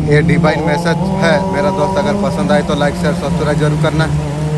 ये divine message है मेरा दोस्त। अगर पसंद आए तो लाइक शेयर सब्सक्राइब जरूर करना।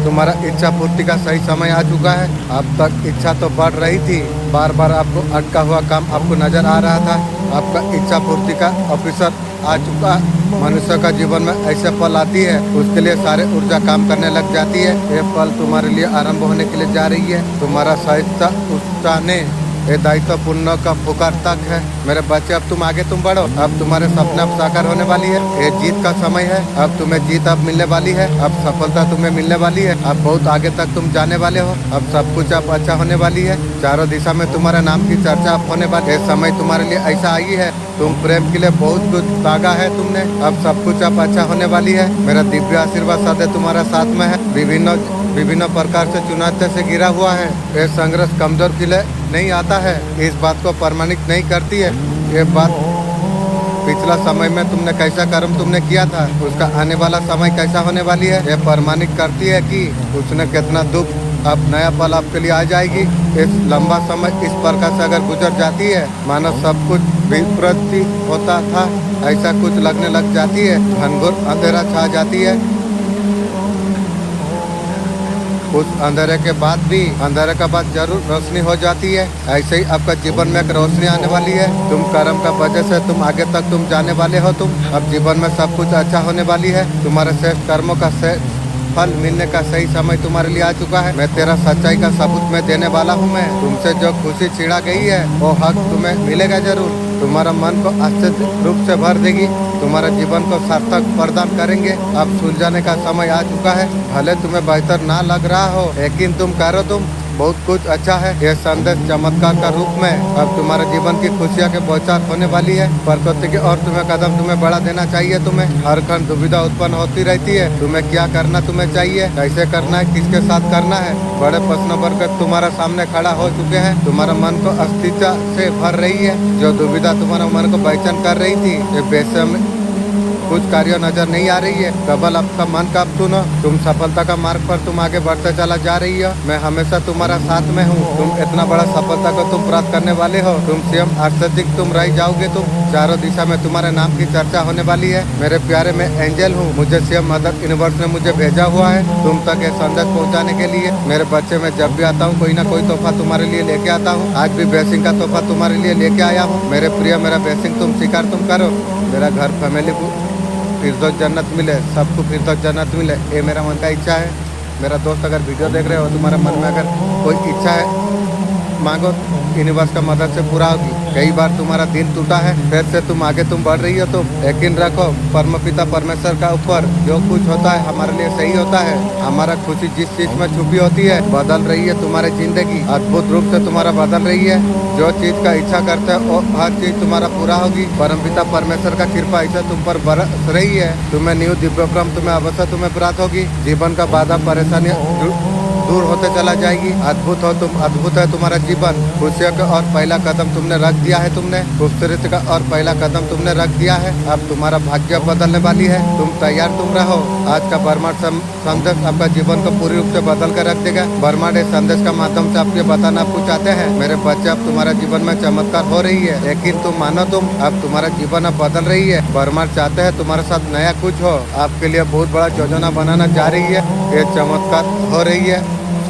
तुम्हारा इच्छा पूर्ति का सही समय आ चुका है। अब तक इच्छा तो बढ़ रही थी, बार बार आपको अटका हुआ काम आपको नजर आ रहा था। आपका इच्छा पूर्ति का ऑफिसर आ चुका। मनुष्य का जीवन में ऐसे पल आती है, उसके लिए सारे ऊर्जा काम करने लग जाती है। ये पल तुम्हारे लिए आरंभ होने के लिए जा रही है। तुम्हारा सहजता उत्साह ने ये दायित्व पूर्ण का पुकार तक है। मेरे बच्चे, अब तुम आगे तुम बढ़ो। अब तुम्हारे सपने अब साकार होने वाली है। ये जीत का समय है। अब तुम्हें जीत अब मिलने वाली है। अब सफलता तुम्हें मिलने वाली है। अब बहुत आगे तक तुम जाने वाले हो। अब सब कुछ अब अच्छा होने वाली है। चारों दिशा में तुम्हारे नाम की चर्चा अब होने वाली है। समय तुम्हारे लिए ऐसा आई है, तुम प्रेम के लिए बहुत कुछ तागा है तुमने। अब सब कुछ अब अच्छा होने वाली है। मेरा दिव्य आशीर्वाद सदैव तुम्हारा साथ में है। विभिन्न प्रकार से चुनौतियों से घिरा हुआ है। ये संघर्ष कमजोर के लिए नहीं आता है, इस बात को प्रमाणित नहीं करती है। ये बात पिछला समय में तुमने कैसा कर्म तुमने किया था, उसका आने वाला समय कैसा होने वाली है, ये प्रमाणित करती है कि उसने कितना दुख। अब नया पल आपके लिए आ जाएगी। इस लंबा समय इस प्रकार से अगर गुजर जाती है, मानो सब कुछ विपरीत होता था, ऐसा कुछ लगने लग जाती है। घनघोर अंधेरा छा जाती है। उस अंधेरे के बाद भी, अंधेरे के बाद जरूर रोशनी हो जाती है। ऐसे ही आपका जीवन में एक रोशनी आने वाली है। तुम कर्म का वजह से तुम आगे तक तुम जाने वाले हो। तुम अब जीवन में सब कुछ अच्छा होने वाली है। तुम्हारे श्रेष्ठ कर्मों का फल मिलने का सही समय तुम्हारे लिए आ चुका है। मैं तेरा सच्चाई का सबूत मैं देने वाला हूँ। मैं तुमसे जो खुशी छीना गई है, वो हक तुम्हें मिलेगा जरूर। तुम्हारा मन को आश्चर्य रूप से भर देगी। तुम्हारे जीवन को सार्थक प्रदान करेंगे। अब सुलझाने का समय आ चुका है। भले तुम्हें बेहतर ना लग रहा हो, लेकिन तुम करो, तुम बहुत कुछ अच्छा है। यह संदेश चमत्कार का रूप में अब तुम्हारे जीवन की खुशियाँ के बौछार होने वाली है। प्रकृति की और तुम्हें कदम तुम्हें बढ़ा देना चाहिए। तुम्हें हर क्षण दुविधा उत्पन्न होती रहती है। तुम्हें क्या करना तुम्हें चाहिए, कैसे करना है, किसके साथ करना है। बड़े प्रश्नों पर तुम्हारे सामने खड़ा हो चुके हैं। तुम्हारा मन को अस्थिरता से भर रही है। जो दुविधा तुम्हारे मन को बेचैन कर रही थी, ये बेसम कुछ कार्य नजर नहीं आ रही है। केवल आपका मन का सुनो। तुम सफलता का मार्ग पर तुम आगे बढ़ते चला जा रही हो। मैं हमेशा तुम्हारा साथ में हूँ। तुम इतना बड़ा सफलता को तुम प्राप्त करने वाले हो। तुम स्वयं आश्चर्यचकित तुम रह जाओगे। तुम चारों दिशा में तुम्हारे नाम की चर्चा होने वाली है। मेरे प्यारे, मैं एंजल हूँ। मुझे स्वयं मदर यूनिवर्स ने मुझे भेजा हुआ है तुम तक ये संदेश पहुँचाने के लिए। मेरे बच्चे, मैं जब भी आता हूँ कोई ना कोई तोहफा तुम्हारे लिए लेके आता हूँ। आज भी ब्लेसिंग का तोहफा तुम्हारे लिए लेके आया हूँ। मेरे प्रिय, मेरा ब्लेसिंग तुम स्वीकार तुम करो। मेरा घर फैमिली को फिरदौस जन्नत मिले, सबको फिरदौस जन्नत मिले, ये मेरा मन का इच्छा है। मेरा दोस्त, अगर वीडियो देख रहे हो, तुम्हारे मन में अगर कोई इच्छा है, मांगो, यूनिवर्स का मदद से पूरा होगी। कई बार तुम्हारा दिल टूटा है, फिर से तुम आगे तुम बढ़ रही हो। तुम यकीन रखो, परमपिता परमेश्वर का ऊपर जो कुछ होता है हमारे लिए सही होता है। हमारा खुशी जिस चीज में छुपी होती है, बदल रही है तुम्हारी जिंदगी, अद्भुत रूप से तुम्हारा बदल रही है। जो चीज का इच्छा करते हो वो हर चीज तुम्हारा पूरा होगी। परमपिता परमेश्वर का कृपा ऐसा तुम पर बरस रही है। तुम्हें न्यू दिव्यक्रम तुम्हें अवश्य तुम्हें प्राप्त होगी। जीवन का बाधा परेशानियां दूर होते चला जाएगी। अद्भुत हो तुम, अद्भुत है तुम्हारा जीवन। खुशियों का और पहला कदम तुमने रख दिया है। तुमने खूबसूरती का और पहला कदम तुमने रख दिया है। अब तुम्हारा भाग्य बदलने वाली है। तुम तैयार तुम रहो। आज का ब्रह्मांड संदेश आपका जीवन को पूरी रूप से बदल कर रख देगा। ब्रह्मांड इस संदेश का माध्यम से आपके बताना आपको चाहते हैं, मेरे बच्चे, अब तुम्हारा जीवन में चमत्कार हो रही है। लेकिन तुम मानो, तुम अब तुम्हारा जीवन अब बदल रही है। ब्रह्मांड चाहते हैं तुम्हारे साथ नया कुछ हो। आपके लिए बहुत बड़ा योजना बनाना जा रही है। ये चमत्कार हो रही है।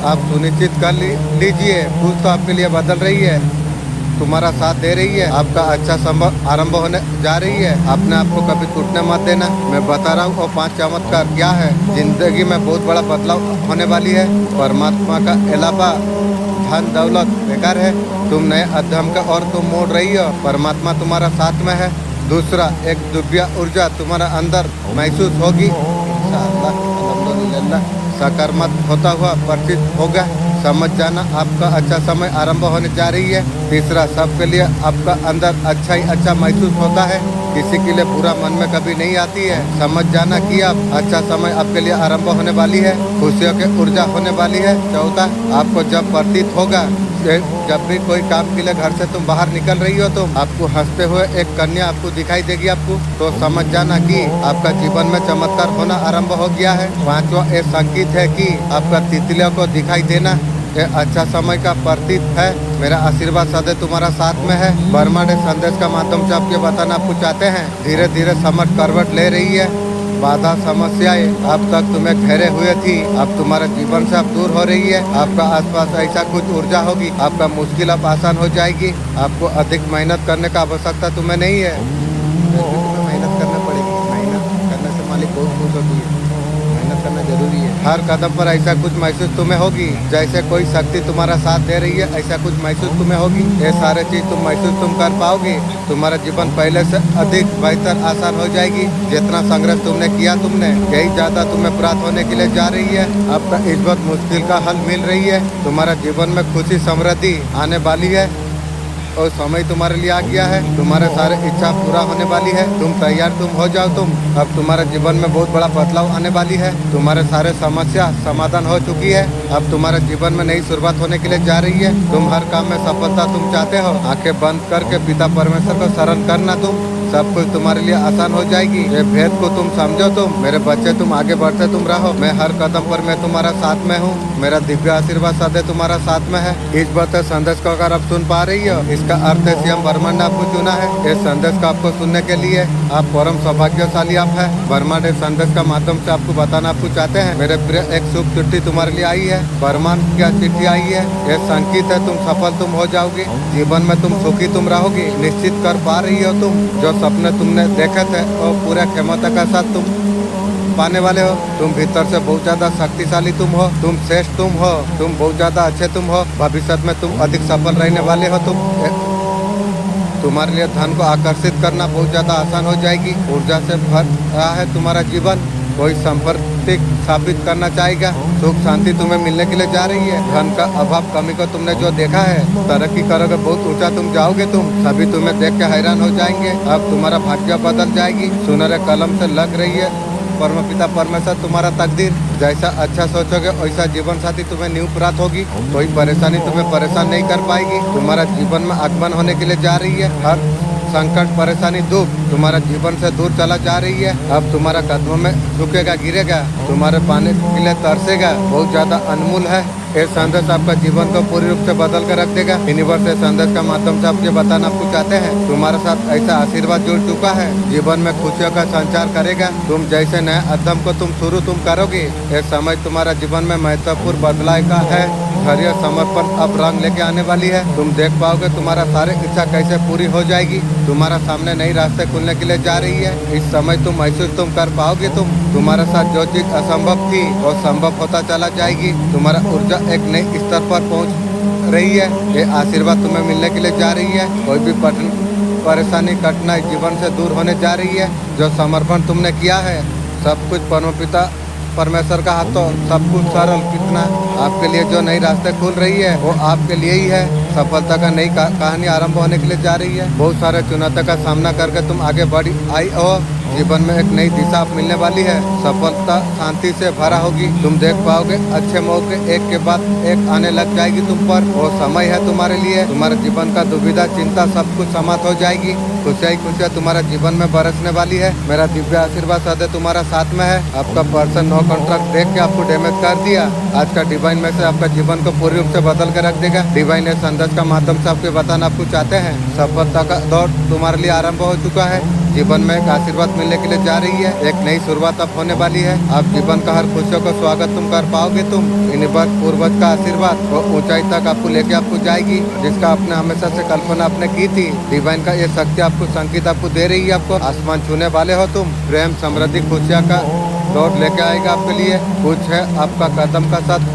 आप सुनिश्चित कर लीजिए, कुछ तो आपके लिए बदल रही है, तुम्हारा साथ दे रही है। आपका अच्छा संभव आरंभ होने जा रही है। अपने आप को कभी टूटने मत देना। मैं बता रहा हूँ वो 5 चमत्कार क्या है। जिंदगी में बहुत बड़ा बदलाव होने वाली है। परमात्मा का अलावा धन दौलत बेकार है। तुम नए अध्ययन का और तुम मोड़ रही हो। परमात्मा तुम्हारा साथ में है। दूसरा, एक दिव्य ऊर्जा तुम्हारा अंदर महसूस होगी। अल्हम्दुलिल्लाह, सकारात्मक होता हुआ प्रतीत होगा। समझ जाना, आपका अच्छा समय आरंभ होने जा रही है। तीसरा, सबके लिए आपका अंदर अच्छा ही अच्छा महसूस होता है। किसी के लिए बुरा मन में कभी नहीं आती है। समझ जाना कि अब अच्छा समय आपके लिए आरंभ होने वाली है। खुशियों की ऊर्जा होने वाली है। चौथा, आपको जब प्रतीत होगा, जब भी कोई काम के लिए घर से तुम बाहर निकल रही हो, तो आपको हंसते हुए एक कन्या आपको दिखाई देगी आपको, तो समझ जाना कि आपका जीवन में चमत्कार होना आरंभ हो गया है। पांचवा, एक संकेत है कि आपका तितलियों को दिखाई देना ये अच्छा समय का प्रतीत है। मेरा आशीर्वाद सदैव तुम्हारा साथ में है। ब्रह्मांड संदेश का माध्यम से आपके बताना आपको चाहते हैं। धीरे धीरे समझ करवट ले रही है। बाधा समस्याएं अब तक तुम्हें घेरे हुए थी, अब तुम्हारे जीवन से अब दूर हो रही है। आपका आसपास ऐसा कुछ ऊर्जा होगी, आपका मुश्किल अब आसान हो जाएगी। आपको अधिक मेहनत करने का आवश्यकता तुम्हें नहीं है। तुम्हें मेहनत करना पड़ेगी। मेहनत करने से मालिक बहुत खुश होती है। मेहनत करना जरूरी है। हर कदम पर ऐसा कुछ महसूस तुम्हें होगी जैसे कोई शक्ति तुम्हारा साथ दे रही है। ऐसा कुछ महसूस तुम्हें होगी। ये सारे चीज तुम कर पाओगे। तुम्हारा जीवन पहले से अधिक बेहतर आसान हो जाएगी। जितना संघर्ष तुमने किया यही ज्यादा तुम्हें प्राप्त होने के लिए जा रही है। आपका इस वक्त मुश्किल का हल मिल रही है। तुम्हारा जीवन में खुशी समृद्धि आने वाली है और समय तुम्हारे लिए आ गया है। तुम्हारे सारे इच्छा पूरा होने वाली है। तुम तैयार हो जाओ। अब तुम्हारे जीवन में बहुत बड़ा बदलाव आने वाली है। तुम्हारे सारे समस्या समाधान हो चुकी है। अब तुम्हारे जीवन में नई शुरुआत होने के लिए जा रही है। तुम हर काम में सफलता तुम चाहते हो। आंखें बंद करके पिता परमेश्वर को शरण करना। सब कुछ तुम्हारे लिए आसान हो जाएगी। ये भेद को तुम समझो। मेरे बच्चे तुम आगे बढ़ते तुम रहो। मैं हर कदम पर मैं तुम्हारा साथ में हूँ। मेरा दिव्य आशीर्वाद सदैव तुम्हारा साथ में है। इस बात संदेश को अगर आप सुन पा रही हो, इसका अर्थ है सीएम ब्रह्मांड आपको चुना है। इस संदेश को आपको सुनने के लिए आप परम सौभाग्यशाली आप है। ब्रह्मांड इस संदेश का माध्यम से आपको बताना आपको चाहते हैं। मेरे प्रिय, एक शुभ चिट्ठी तुम्हारे लिए आई है। ब्रह्मांड क्या चिट्ठी आई है? ये संकेत है तुम सफल तुम हो जाओगे। जीवन में तुम सुखी तुम रहोगे। निश्चित कर पा रही हो तुम जो सपने तुमने देखे थे और पूरा क्षमता का साथ तुम पाने वाले हो। तुम भीतर से बहुत ज्यादा शक्तिशाली तुम हो। तुम श्रेष्ठ तुम हो। तुम बहुत ज्यादा अच्छे तुम हो। भविष्य में तुम अधिक सफल रहने वाले हो। तुम्हारे लिए धन को आकर्षित करना बहुत ज्यादा आसान हो जाएगी। ऊर्जा से भर रहा है तुम्हारा जीवन। कोई संपत्ति साबित करना चाहेगा। सुख शांति तुम्हें मिलने के लिए जा रही है। धन का अभाव कमी को तुमने जो देखा है, तरक्की करोगे, बहुत ऊंचा तुम जाओगे। सभी तुम्हें देख के हैरान हो जाएंगे। अब तुम्हारा भाग्य बदल जाएगी। सुनहरे कलम से लग रही है परमपिता परमेश्वर तुम्हारा तकदीर। जैसा अच्छा सोचोगे वैसा जीवन साथी तुम्हें न्यू प्राप्त होगी। कोई परेशानी तुम्हें परेशान नहीं कर पाएगी। तुम्हारा जीवन में आगमन होने के लिए जा रही है। हर संकट परेशानी दुख तुम्हारा जीवन से दूर चला जा रही है। अब तुम्हारा कदमों में झुकेगा गिरेगा। तुम्हारे पाने के लिए तरसेगा। बहुत ज्यादा अनमोल है। ये संदेश आपका जीवन को पूरी रूप से बदल कर रख देगा। यूनिवर्स इस संदेश का माध्यम से आपको बताना आपको चाहते हैं। तुम्हारे साथ ऐसा आशीर्वाद जुड़ चुका है। जीवन में खुशियों का संचार करेगा। तुम जैसे नए अध्यम को तुम शुरू करोगे। ये समय तुम्हारा जीवन में महत्वपूर्ण बदलाव का है। धैर्य समर्पण अब रंग लेके आने वाली है। तुम देख पाओगे तुम्हारा सारे इच्छा कैसे पूरी हो जाएगी। तुम्हारा सामने नई रास्ते खुलने के लिए जा रही है। इस समय तुम महसूस कर पाओगे। तुम्हारे साथ जो चीज असंभव थी वो संभव होता चला जाएगी। तुम्हारा ऊर्जा एक नई स्तर पर पहुंच रही है। ये आशीर्वाद तुम्हें मिलने के लिए जा रही है। कोई भी परेशानी कठिनाई जीवन से दूर होने जा रही है। जो समर्पण तुमने किया है, सब कुछ परमपिता परमेश्वर का हाथों सब कुछ सरल कितना आपके लिए जो नई रास्ते खुल रही है वो आपके लिए ही है। सफलता का नई कहानी आरंभ होने के लिए जा रही है। बहुत सारे चुनौतियों का सामना करके तुम आगे बढ़ी आई हो। जीवन में एक नई दिशा मिलने वाली है। सफलता शांति से भरा होगी। तुम देख पाओगे अच्छे मौके एक के बाद एक आने लग जाएगी तुम पर। वो समय है तुम्हारे लिए। तुम्हारे जीवन का दुविधा चिंता सब कुछ समाप्त हो जाएगी। खुशियाँ तुम्हारा जीवन में बरसने वाली है। मेरा दिव्य आशीर्वाद सदैव तुम्हारा साथ में है। आपका पर्सन नो कॉन्ट्रैक्ट देख के आपको डैमेज कर दिया। आज का डिवाइन में से आपका जीवन को पूरी रूप से बदल कर रख देगा। डिवाइन इस संदेश का माध्यम से आपको बताना आपको चाहते हैं। सफलता का दौर तुम्हारे लिए आरंभ हो चुका है। जीवन में एक आशीर्वाद मिलने के लिए जा रही है। एक नई शुरुआत अब होने वाली है। आप जीवन का हर खुशियों का स्वागत तुम कर पाओगे। यूनिवर्स पूर्वज का आशीर्वाद वो ऊंचाई तक आपको लेके आपको जाएगी, जिसका आपने हमेशा से कल्पना आपने की थी। डिवाइन का ये शक्ति आपको संकेत आपको दे रही है। आपको आसमान छूने वाले हो तुम। प्रेम समृद्धि खुशियाँ का दौर लेके आएगा आपके लिए। कुछ है आपका कदम का साथ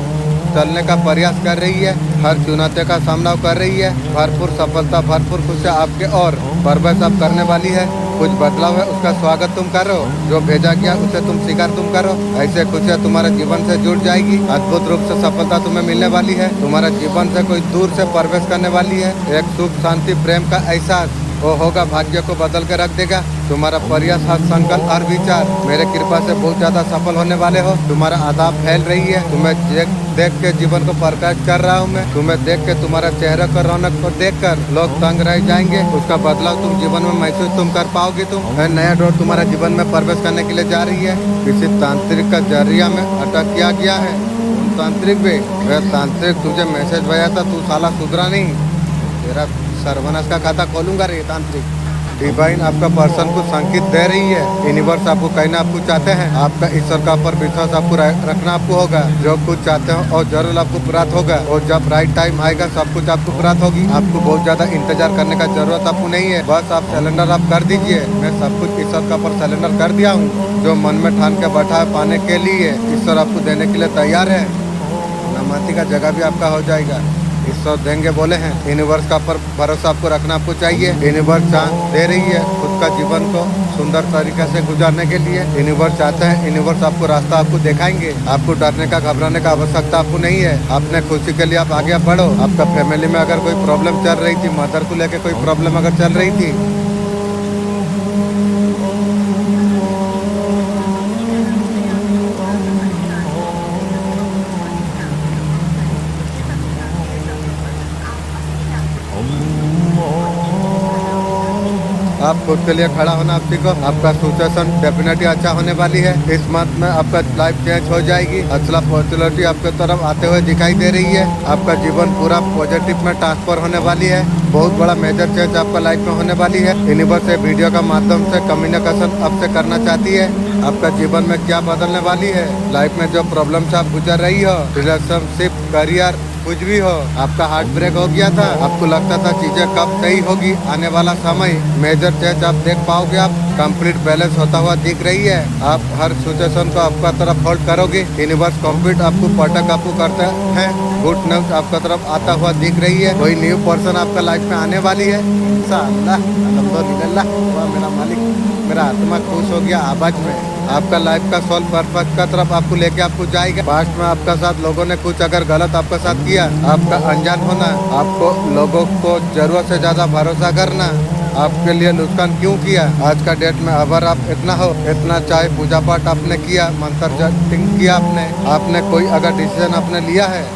चलने का प्रयास कर रही है। हर चुनौती का सामना कर रही है। भरपूर सफलता भरपूर खुशियाँ आपके और परवेश आप करने वाली है। कुछ बदलाव है उसका स्वागत तुम करो। जो भेजा गया उसे तुम स्वीकार तुम करो। ऐसे खुशियाँ तुम्हारे जीवन से जुड़ जाएगी। अद्भुत रूप से सफलता तुम्हें मिलने वाली है। तुम्हारे जीवन से कोई दूर से प्रवेश करने वाली है। एक सुख शांति प्रेम का एहसास वो होगा। भाग्य को बदल कर रख देगा। तुम्हारा प्रयास हर संकल्प हर विचार मेरे कृपा से बहुत ज्यादा सफल होने वाले हो। तुम्हारा आदाब फैल रही है। तुम्हें देख के जीवन को प्रकाश कर रहा हूँ मैं। तुम्हें देख के तुम्हारा चेहरे का रौनक को देख कर लोग तंग रह जाएंगे। उसका बदलाव तुम जीवन में महसूस तुम कर पाओगे। नया दौर तुम्हारे जीवन में प्रवेश करने के लिए जा रही है। किसी तांत्रिक का जरिया में अटक किया गया है, उन तांत्रिक भी। वे तांत्रिक तुझे मैसेज भेजा था, तू साला सुधरा नहीं। तेरा सर्वनाश का खाता खोलूंगा रे तांत्रिक। डिवाइन आपका पर्सन को संकेत दे रही है। यूनिवर्स आपको कहना आपको चाहते हैं, आपका ईश्वर का ऊपर विश्वास आपको रखना आपको होगा। जो कुछ चाहते हो और जरूर आपको प्राप्त होगा। और जब राइट टाइम आएगा सब कुछ आपको प्राप्त होगी। आपको बहुत ज्यादा इंतजार करने का जरूरत आपको नहीं है। बस आप सिलेंडर आप कर दीजिए। मैं सब कुछ ईश्वर का ऊपर सिलेंडर कर दिया हूँ। जो मन में ठान के बैठा है पाने के लिए, ईश्वर आपको देने के लिए तैयार है। नमाती का जगह भी आपका हो जाएगा। ईश्वर देंगे बोले हैं। यूनिवर्स का पर भरोसा आपको रखना आपको चाहिए। यूनिवर्स चांस दे रही है खुद का जीवन को सुंदर तरीके से गुजारने के लिए। यूनिवर्स चाहते हैं, यूनिवर्स आपको रास्ता आपको दिखाएंगे। आपको डरने का घबराने का आवश्यकता आपको नहीं है। अपने खुशी के लिए आप आगे बढ़ो। आपका फैमिली में अगर कोई प्रॉब्लम चल रही थी, मदर को लेकर कोई प्रॉब्लम अगर चल रही थी, आप खुद के लिए खड़ा होना आप सीखो। आपका सिचुएशन डेफिनेटली अच्छा होने वाली है। इस मंथ में आपका लाइफ चेंज हो जाएगी। अच्छा पॉजिटिविटी आपके तरफ आते हुए दिखाई दे रही है। आपका जीवन पूरा पॉजिटिव में ट्रांसफर होने वाली है। बहुत बड़ा मेजर चेंज आपका लाइफ में होने वाली है। यूनिवर्स वीडियो का माध्यम से कम्युनिकेशन आपसे करना चाहती है। आपका जीवन में क्या बदलने वाली है। लाइफ में जो प्रॉब्लम से आप गुजर रही हो, रिलेशनशिप, करियर, कुछ भी हो, आपका हार्ट ब्रेक हो गया था, आपको लगता था चीजें कब सही होगी, आने वाला समय मेजर चेंज आप देख पाओगे। आप कंप्लीट बैलेंस होता हुआ दिख रही है। आप हर सिचुएशन को आपका तरफ होल्ड करोगे। यूनिवर्स कंप्लीट आपको पटक आपको करता है। गुड न्यूज आपका तरफ आता हुआ दिख रही है। कोई न्यू पर्सन आपका लाइफ में आने वाली है। इंशाअल्लाह, अल्हम्दुलिल्लाह, वाह मेरा मालिक, मेरा आत्मा खुश हो गया आवाज में। आपका लाइफ का सोल पर्पस का तरफ आपको लेके आपको जाएगा। पास्ट में आपका साथ लोगों ने कुछ अगर गलत आपका साथ किया, आपका अनजान होना, आपको लोगों को जरूरत से ज्यादा भरोसा करना, आपके लिए नुकसान क्यों किया। आज का डेट में अगर आप इतना हो, इतना चाहे पूजा पाठ आपने किया, मंत्र जपिंग किया, आपने कोई अगर डिसीजन आपने लिया है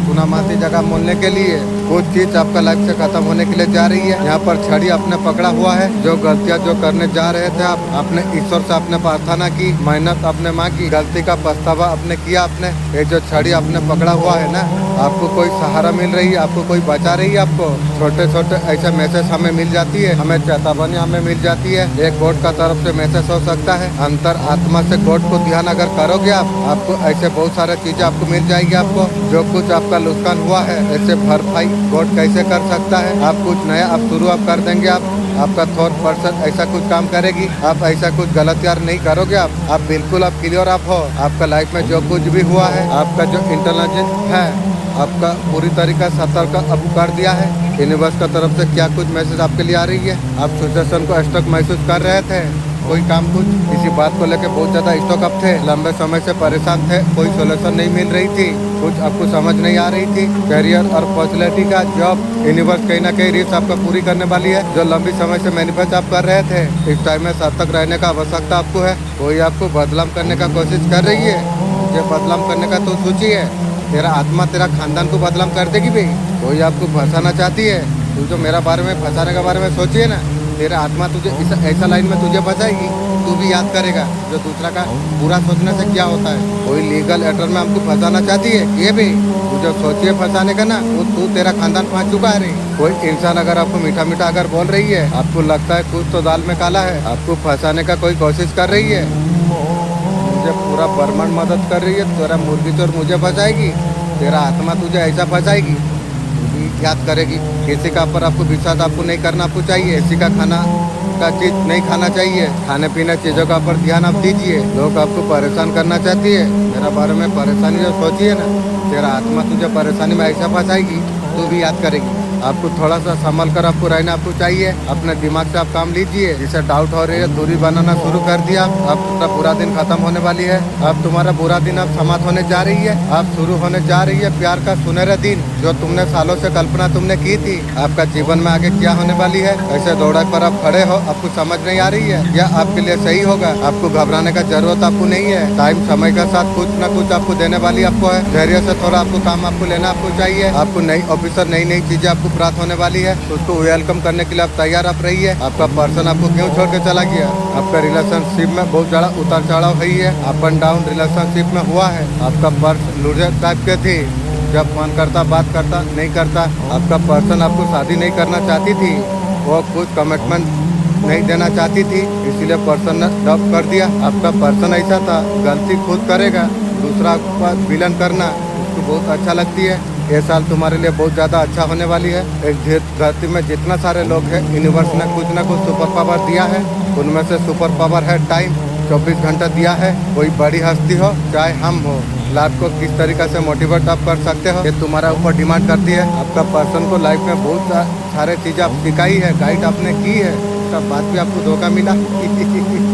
गुनामाती जगह मोलने के लिए, कुछ चीज आपका लाइफ से खत्म होने के लिए जा रही है। यहाँ पर छड़ी आपने पकड़ा हुआ है। जो गलतियाँ जो करने जा रहे थे, आप अपने ईश्वर से आपने प्रार्थना की, मेहनत आपने मांगी, गलती का पछतावा आपने किया। आपने ये जो छड़ी आपने पकड़ा हुआ है ना, आपको कोई सहारा मिल रही है, आपको कोई बचा रही है। आपको छोटे छोटे ऐसे मैसेज हमें मिल जाती है, हमें चेतावनी हमें मिल जाती है। एक गॉड का तरफ से मैसेज हो सकता है। अंतर आत्मा से गॉड को ध्यान अगर करोगे आप, आपको ऐसे बहुत सारे चीजें आपको मिल जाएगी। आपको जो कुछ आपका नुकसान हुआ है, ऐसे भरपाई गॉड कैसे कर सकता है। आप कुछ नया आप शुरू आप कर देंगे। आपका थॉट पर्सन ऐसा कुछ काम करेगी। आप ऐसा कुछ गलत यार नहीं करोगे। आप बिल्कुल आप क्लियर आप हो। आपका लाइफ में जो कुछ भी हुआ है, आपका जो इंटेलिजेंस है, आपका पूरी तरीका सतर्क अब कर दिया है। यूनिवर्स का तरफ से क्या कुछ मैसेज आपके लिए आ रही है। आप सिचुएशन को स्टक महसूस कर रहे थे, कोई काम कुछ किसी बात को लेकर बहुत ज्यादा स्टॉक अप थे, लंबे समय से परेशान थे, कोई सोल्यूशन नहीं मिल रही थी, कुछ आपको समझ नहीं आ रही थी। करियर और पर्सनैलिटी का जॉब यूनिवर्स कहीं ना कहीं रीच आपका पूरी करने वाली है। जो लंबी समय से मैनिफेस्ट आप कर रहे थे, इस टाइम में सतर्क रहने का आवश्यकता आपको है। कोई आपको बदलाव करने का कोशिश कर रही है, ये बदलाव करने का तो सोची है। तेरा आत्मा तेरा खानदान को बदलाव कर देगी भाई। कोई आपको फंसाना चाहती है, तू जो मेरा बारे में फंसाने के बारे में सोचिए ना, तेरा आत्मा तुझे ऐसा लाइन में तुझे फंसाएगी, तू भी याद करेगा जो दूसरा का बुरा सोचने से क्या होता है। कोई लीगल एटर में हमको फंसाना चाहती है, ये भी तू जो सोचिए फंसाने का ना, वो तू तेरा खानदान फंस चुका है रे। कोई इंसान अगर आपको मीठा मीठा अगर बोल रही है, आपको लगता है कुछ तो दाल में काला है, आपको फंसाने का कोई कोशिश कर रही है, मुझे पूरा ब्रह्मांड मदद कर रही है, तेरा मुर्गी चोर मुझे फंसाएगी, तेरा आत्मा तुझे ऐसा फंसाएगी, याद करेगी। किसी का पर आपको विश्वास आपको नहीं करना आपको चाहिए। किसी का खाना का चीज नहीं खाना चाहिए। खाने पीने चीजों का पर ध्यान आप दीजिए। लोग आपको परेशान करना चाहती है, मेरा बारे में परेशानी जो सोचिए ना, तेरा आत्मा तुझे परेशानी में ऐसा फंसाएगी, तू भी याद करेगी। आपको थोड़ा सा संभल कर आपको रहना आपको चाहिए। अपने दिमाग से आप काम लीजिए। जिसे डाउट हो रही है, दूरी बनाना शुरू कर दिया। अब तुम्हारा बुरा दिन खत्म होने वाली है। अब तुम्हारा बुरा दिन अब समाप्त होने जा रही है। अब शुरू होने जा रही है प्यार का सुनहरा दिन। जो तुमने सालों से कल्पना तुमने की थी आपका जीवन में आगे क्या होने वाली है, ऐसे दौड़ा पर आप खड़े हो, आपको समझ नहीं आ रही है, या आपके लिए सही होगा। आपको घबराने का जरूरत आपको नहीं है। टाइम समय के साथ कुछ न कुछ आपको देने वाली आपको है। धैर्य से थोड़ा आपको काम आपको लेना आपको चाहिए। आपको नई ऑफिसर नई नई चीजें आपको प्राप्त होने वाली है, उसको वेलकम करने के लिए आप तैयार आप रही है। आपका पर्सन आपको क्यों छोड़ के चला गया, आपका रिलेशनशिप में बहुत ज्यादा उतार चढ़ाव हुई है, अप एंड डाउन रिलेशनशिप में हुआ है। आपका पर्स लूजर टाइप के थी, जब मन करता बात करता नहीं करता। आपका पर्सन आपको शादी नहीं करना चाहती थी, वो कुछ कमिटमेंट नहीं देना चाहती थी, इसीलिए पर्सन ने ड्रॉप कर दिया। आपका पर्सन ऐसा था, गलती खुद करेगा, दूसरा पर विलन करना उसको बहुत अच्छा लगती है। ये साल तुम्हारे लिए बहुत ज़्यादा अच्छा होने वाली है। एक धरती में जितना सारे लोग हैं, यूनिवर्स ने कुछ ना कुछ सुपर पावर दिया है, उनमें से सुपर पावर है टाइम। 24 घंटा दिया है। कोई बड़ी हस्ती हो चाहे हम हो, लाइफ को किस तरीके से मोटिवेट आप कर सकते हो, ये तुम्हारा ऊपर डिमांड करती है। आपका पर्सन को लाइफ में बहुत सारे चीज़ें आप सिखाई है, गाइड आपने की है, उसका बाद भी आपको धोखा मिला।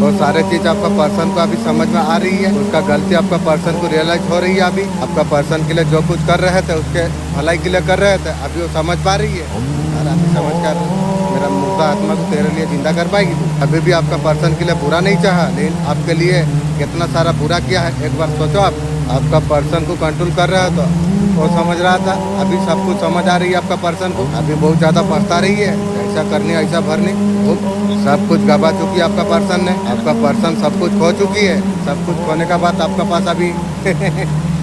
वो सारे चीज़ आपका पर्सन को अभी समझ में आ रही है, उसका गलती आपका पर्सन को रियलाइज हो रही है। अभी आपका पर्सन के लिए जो कुछ कर रहे थे, उसके भलाई के लिए कर रहे थे, अभी वो समझ पा रही है। और अभी समझ कर मेरा मुर्दा आत्मा को तेरे लिए जिंदा कर पाएगी तू। अभी भी आपका पर्सन के लिए बुरा नहीं चाहा, लेकिन आपके लिए कितना सारा बुरा किया है, एक बार सोचो। आपका पर्सन को कंट्रोल कर रहा था, वो समझ रहा था, अभी सब कुछ समझ आ रही है आपका पर्सन को। अभी बहुत ज़्यादा पछता रही है, ऐसा करनी ऐसा भरनी, वो सब कुछ गवा चुकी है आपका पर्सन ने। आपका पर्सन सब कुछ खो चुकी है, सब कुछ खोने का बाद आपका पास अभी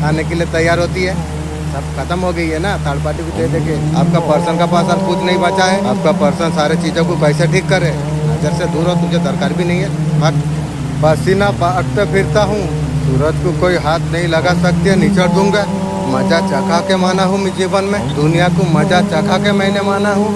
आने के लिए तैयार होती है। सब खत्म हो गई है ना, थर्ड पार्टी को दे देके आपका पर्सन का पास अब कुछ नहीं बचा है। आपका पर्सन सारे चीज़ों को कैसे ठीक करे, नजर से दूर हो, तुझे दरकार भी नहीं है। भाग, पसीना बांटते फिरता हूँ, सूरज को कोई हाथ नहीं लगा सकती है, निचड़ दूंगा। मजा चखा के माना हूँ मैं जीवन में, दुनिया को मजा चखा के मैंने माना हूँ।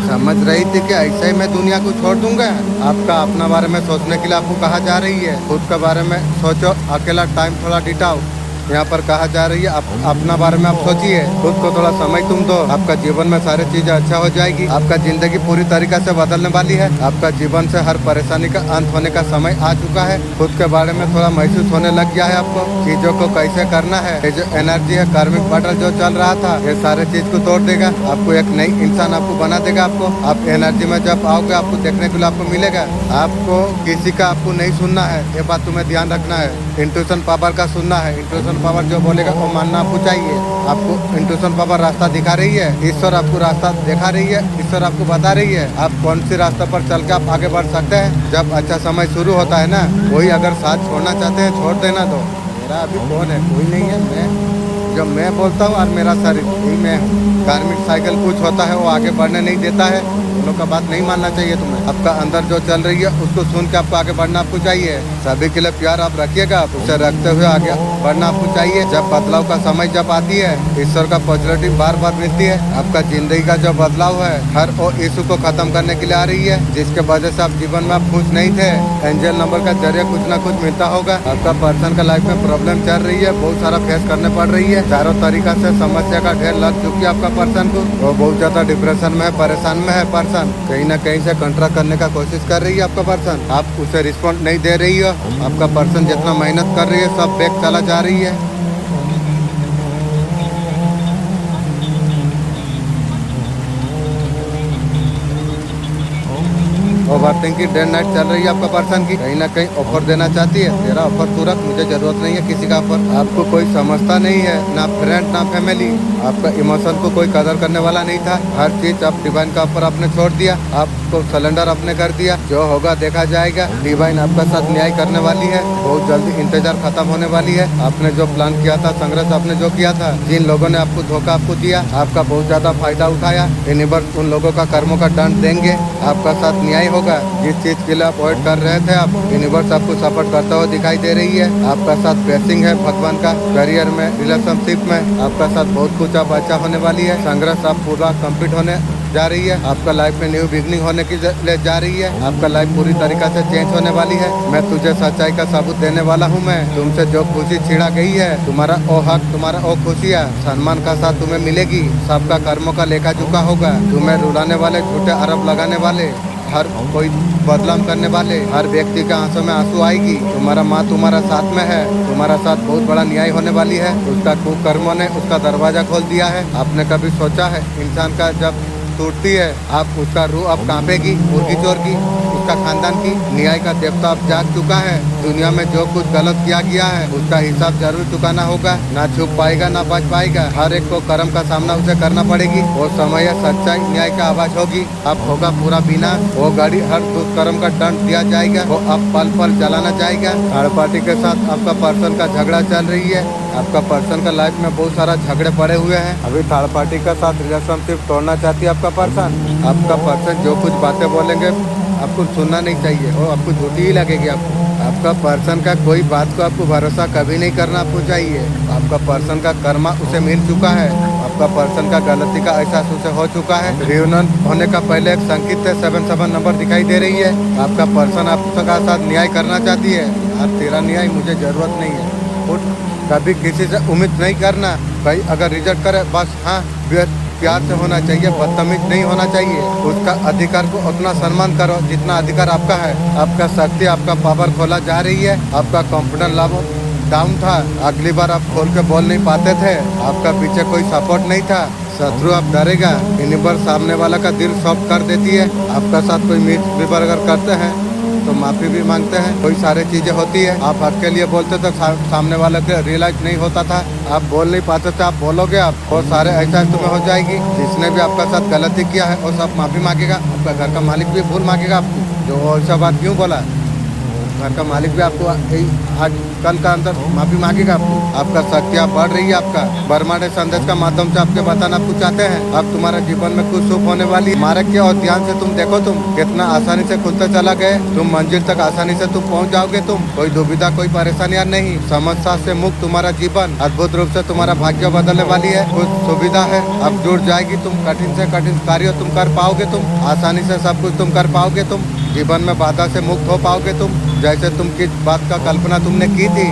समझ रही थी कि ऐसे ही मैं दुनिया को छोड़ दूंगा। आपका अपना बारे में सोचने के लिए आपको कहा जा रही है, खुद के बारे में सोचो, अकेला टाइम थोड़ा डिटाओ। यहाँ पर कहा जा रही है अपना बारे में आप सोचिए, खुद को थोड़ा समय तुम दो, आपका जीवन में सारी चीजें अच्छा हो जाएगी। आपका जिंदगी पूरी तरीके से बदलने वाली है। आपका जीवन से हर परेशानी का अंत होने का समय आ चुका है। खुद के बारे में थोड़ा महसूस होने लग गया है आपको, चीजों को कैसे करना है। ये जो एनर्जी है, कार्मिक बाटल जो चल रहा था, ये सारे चीज को तोड़ देगा, आपको एक नई इंसान आपको बना देगा। आपको आप एनर्जी में जब आओगे, आपको देखने के लिए आपको मिलेगा। आपको किसी का आपको नहीं सुनना है, ये बात तुम्हें ध्यान रखना है। इंट्यूशन पावर का सुनना है, इंट्यूशन पावर जो बोलेगा वो मानना आपको चाहिए। आपको इंट्यूशन पावर रास्ता दिखा रही है, ईश्वर आपको रास्ता दिखा रही है, ईश्वर आपको बता रही है आप कौन सी रास्ता पर चल के आप आगे बढ़ सकते हैं। जब अच्छा समय शुरू होता है ना, वही अगर साथ छोड़ना चाहते हैं छोड़ देना दो। मेरा अभी कौन है, कोई नहीं है। मैं जब मैं बोलता हूँ और मेरा शरीर यही मैं हूँ। कार्मिक साइकिल कुछ होता है वो आगे बढ़ने नहीं देता है, लोग का बात नहीं मानना चाहिए तुम्हें। आपका अंदर जो चल रही है उसको सुन के आपको आगे बढ़ना आपको चाहिए। सभी के लिए प्यार आप रखिएगा, उसे रखते हुए आगे बढ़ना आपको चाहिए। जब बदलाव का समय जब आती है, ईश्वर का पॉजिटिव बार बार मिलती है। आपका जिंदगी का जो बदलाव है, हर वो इशू को खत्म करने के लिए आ रही है, जिसके वजह से आप जीवन में आप खुश नहीं थे। एंजल नंबर का जरिए कुछ ना कुछ मिलता होगा। आपका पर्सन का लाइफ में प्रॉब्लम चल रही है, बहुत सारा फेस करने पड़ रही है, चारों तरीका से समस्या का ढेर लग चुकी है आपका पर्सन को। वो बहुत ज्यादा डिप्रेशन में है, परेशान में है। पर्सन कहीं ना कहीं से कंट्रैक्ट करने का कोशिश कर रही है आपका पर्सन, आप उसे रिस्पॉन्ड नहीं दे रही हो। आपका पर्सन जितना मेहनत कर रही है सब बैक चला जा रही है। ओवरथिंकिंग डे नाइट चल रही है आपका पर्सन की, कहीं ना कहीं ऑफर देना चाहती है। तेरा ऑफर तुरंत, मुझे जरूरत नहीं है किसी का ऑफर। आपको कोई समझता नहीं है, ना फ्रेंड ना फैमिली। आपका इमोशन को कोई कदर करने वाला नहीं था। हर चीज आप डिवाइन का ऊपर आपने छोड़ दिया, आपको सिलेंडर आपने कर दिया। जो होगा देखा जाएगा। डिवाइन आपका साथ न्याय करने वाली है, बहुत जल्दी इंतजार खत्म होने वाली है। आपने जो प्लान किया था, संघर्ष आपने जो किया था, जिन लोगों ने आपको धोखा आपको दिया, आपका बहुत ज्यादा फायदा उठाया, यूनिवर्स उन लोगों का कर्मों का दंड देंगे। आपका साथ न्याय होगा। जिस चीज के लिए आप अवॉइड कर रहे थे, आप यूनिवर्स आपको सपोर्ट करता हुआ दिखाई दे रही है। आपका साथ ब्लेसिंग है भगवान का। करियर में, रिलेशनशिप में आपका साथ बहुत कुछ आप अच्छा होने वाली है। संघर्ष आप पूरा कंप्लीट होने जा रही है। आपका लाइफ में न्यू बिगनिंग होने की ले जा रही है। आपका लाइफ पूरी तरीके से चेंज होने वाली है। मैं तुझे सच्चाई का सबूत देने वाला हूँ। मैं तुमसे जो खुशी छीड़ा गई है, तुम्हारा ओ हक, तुम्हारा ओ खुशियाँ, सम्मान का साथ तुम्हें मिलेगी। सबका कर्मों का लेखा जोखा होगा। तुम्हें रुलाने वाले, झूठे आरोप लगाने वाले, हर कोई बदलाव करने वाले हर व्यक्ति के आंसू में आंसू आएगी। तुम्हारा माँ तुम्हारा साथ में है, तुम्हारा साथ बहुत बड़ा न्याय होने वाली है। उसका कुकर्मों ने उसका दरवाजा खोल दिया है। आपने कभी सोचा है इंसान का जब टूटती है आप उसका रूह अब कांपेगी, मुर्गी चोर की, उसका खानदान की। न्याय का देवता अब जाग चुका है। दुनिया में जो कुछ गलत किया गया है उसका हिसाब जरूर चुकाना होगा। ना छुप पाएगा ना बच पाएगा, हर एक को कर्म का सामना उसे करना पड़ेगी। वो समय सच्चाई न्याय का आवाज होगी। अब होगा पूरा विनाश। वो गाड़ी हर दुष्कर्म का दंड दिया जाएगा। वो अब पल पल जलाना चाहेगा। थर्ड पार्टी के साथ आपका पर्सन का झगड़ा चल रही है। आपका पर्सन का लाइफ में बहुत सारा झगड़े पड़े हुए हैं। अभी थर्ड पार्टी के साथ रिलेशनशिप तोड़ना चाहती है आपका पर्सन। आपका पर्सन जो कुछ बातें बोलेंगे आपको सुनना नहीं चाहिए और आपको झूठी ही लगेगी आपको। आपका पर्सन का कोई बात को आपको भरोसा कभी नहीं करना आपको चाहिए। आपका पर्सन का कर्मा उसे मिल चुका है। आपका पर्सन का गलती का एहसास उसे हो चुका है। रियूनियन होने का पहले एक संकेत है 77 नंबर दिखाई दे रही है। आपका पर्सन आपका साथ न्याय करना चाहती है। अब तेरा न्याय मुझे जरूरत नहीं है। उठ, कभी किसी से उम्मीद नहीं करना। भाई अगर रिजेक्ट करे बस हाँ प्यार से होना चाहिए, बदतमीज नहीं होना चाहिए। उसका अधिकार को उतना सम्मान करो जितना अधिकार आपका है। आपका शक्ति आपका पावर खोला जा रही है। आपका कॉन्फिडेंस लेवल डाउन था। अगली बार आप खोल के बोल नहीं पाते थे। आपका पीछे कोई सपोर्ट नहीं था। शत्रु आप डरेगा। यूनिवर्स सामने वाला का दिल सॉफ्ट कर देती है। आपका साथ कोई मीट विवर अगर करते हैं तो माफी भी मांगते हैं। कोई सारी चीजें होती है। आप हक के लिए बोलते तो सामने वाले को रियलाइज नहीं होता था। आप बोल नहीं पाते थे, आप बोलोगे आप बहुत सारे ऐसा तुम्हें हो जाएगी। जिसने भी आपका साथ गलती किया है वो सब माफी मांगेगा। आपका घर का मालिक भी भूल मांगेगा आपको। जो ऐसा बात क्यों बोला, घर का मालिक भी आपको आज कल का अंदर माफी मांगेगा आपको। आपका शक्तियाँ बढ़ रही है। आपका ब्रह्मांड संदेश का माध्यम से आपके बताना आपको चाहते हैं। अब तुम्हारा जीवन में कुछ शुभ होने वाली मार्ग के और ध्यान से तुम देखो, तुम कितना आसानी से खुलते चला गए। तुम मंजिल तक आसानी से तुम पहुंच जाओगे। तुम कोई दुविधा कोई परेशानियां नहीं। समस्या से मुक्त तुम्हारा जीवन अद्भुत रूप से तुम्हारा भाग्य बदलने वाली है। कुछ सुविधा है अब जुड़ जाएगी। तुम कठिन से कठिन कार्य तुम कर पाओगे। तुम आसानी से सब कुछ तुम कर पाओगे। तुम जीवन में बाधा से मुक्त हो पाओगे। तुम जैसे तुम किस बात का कल्पना तुमने की थी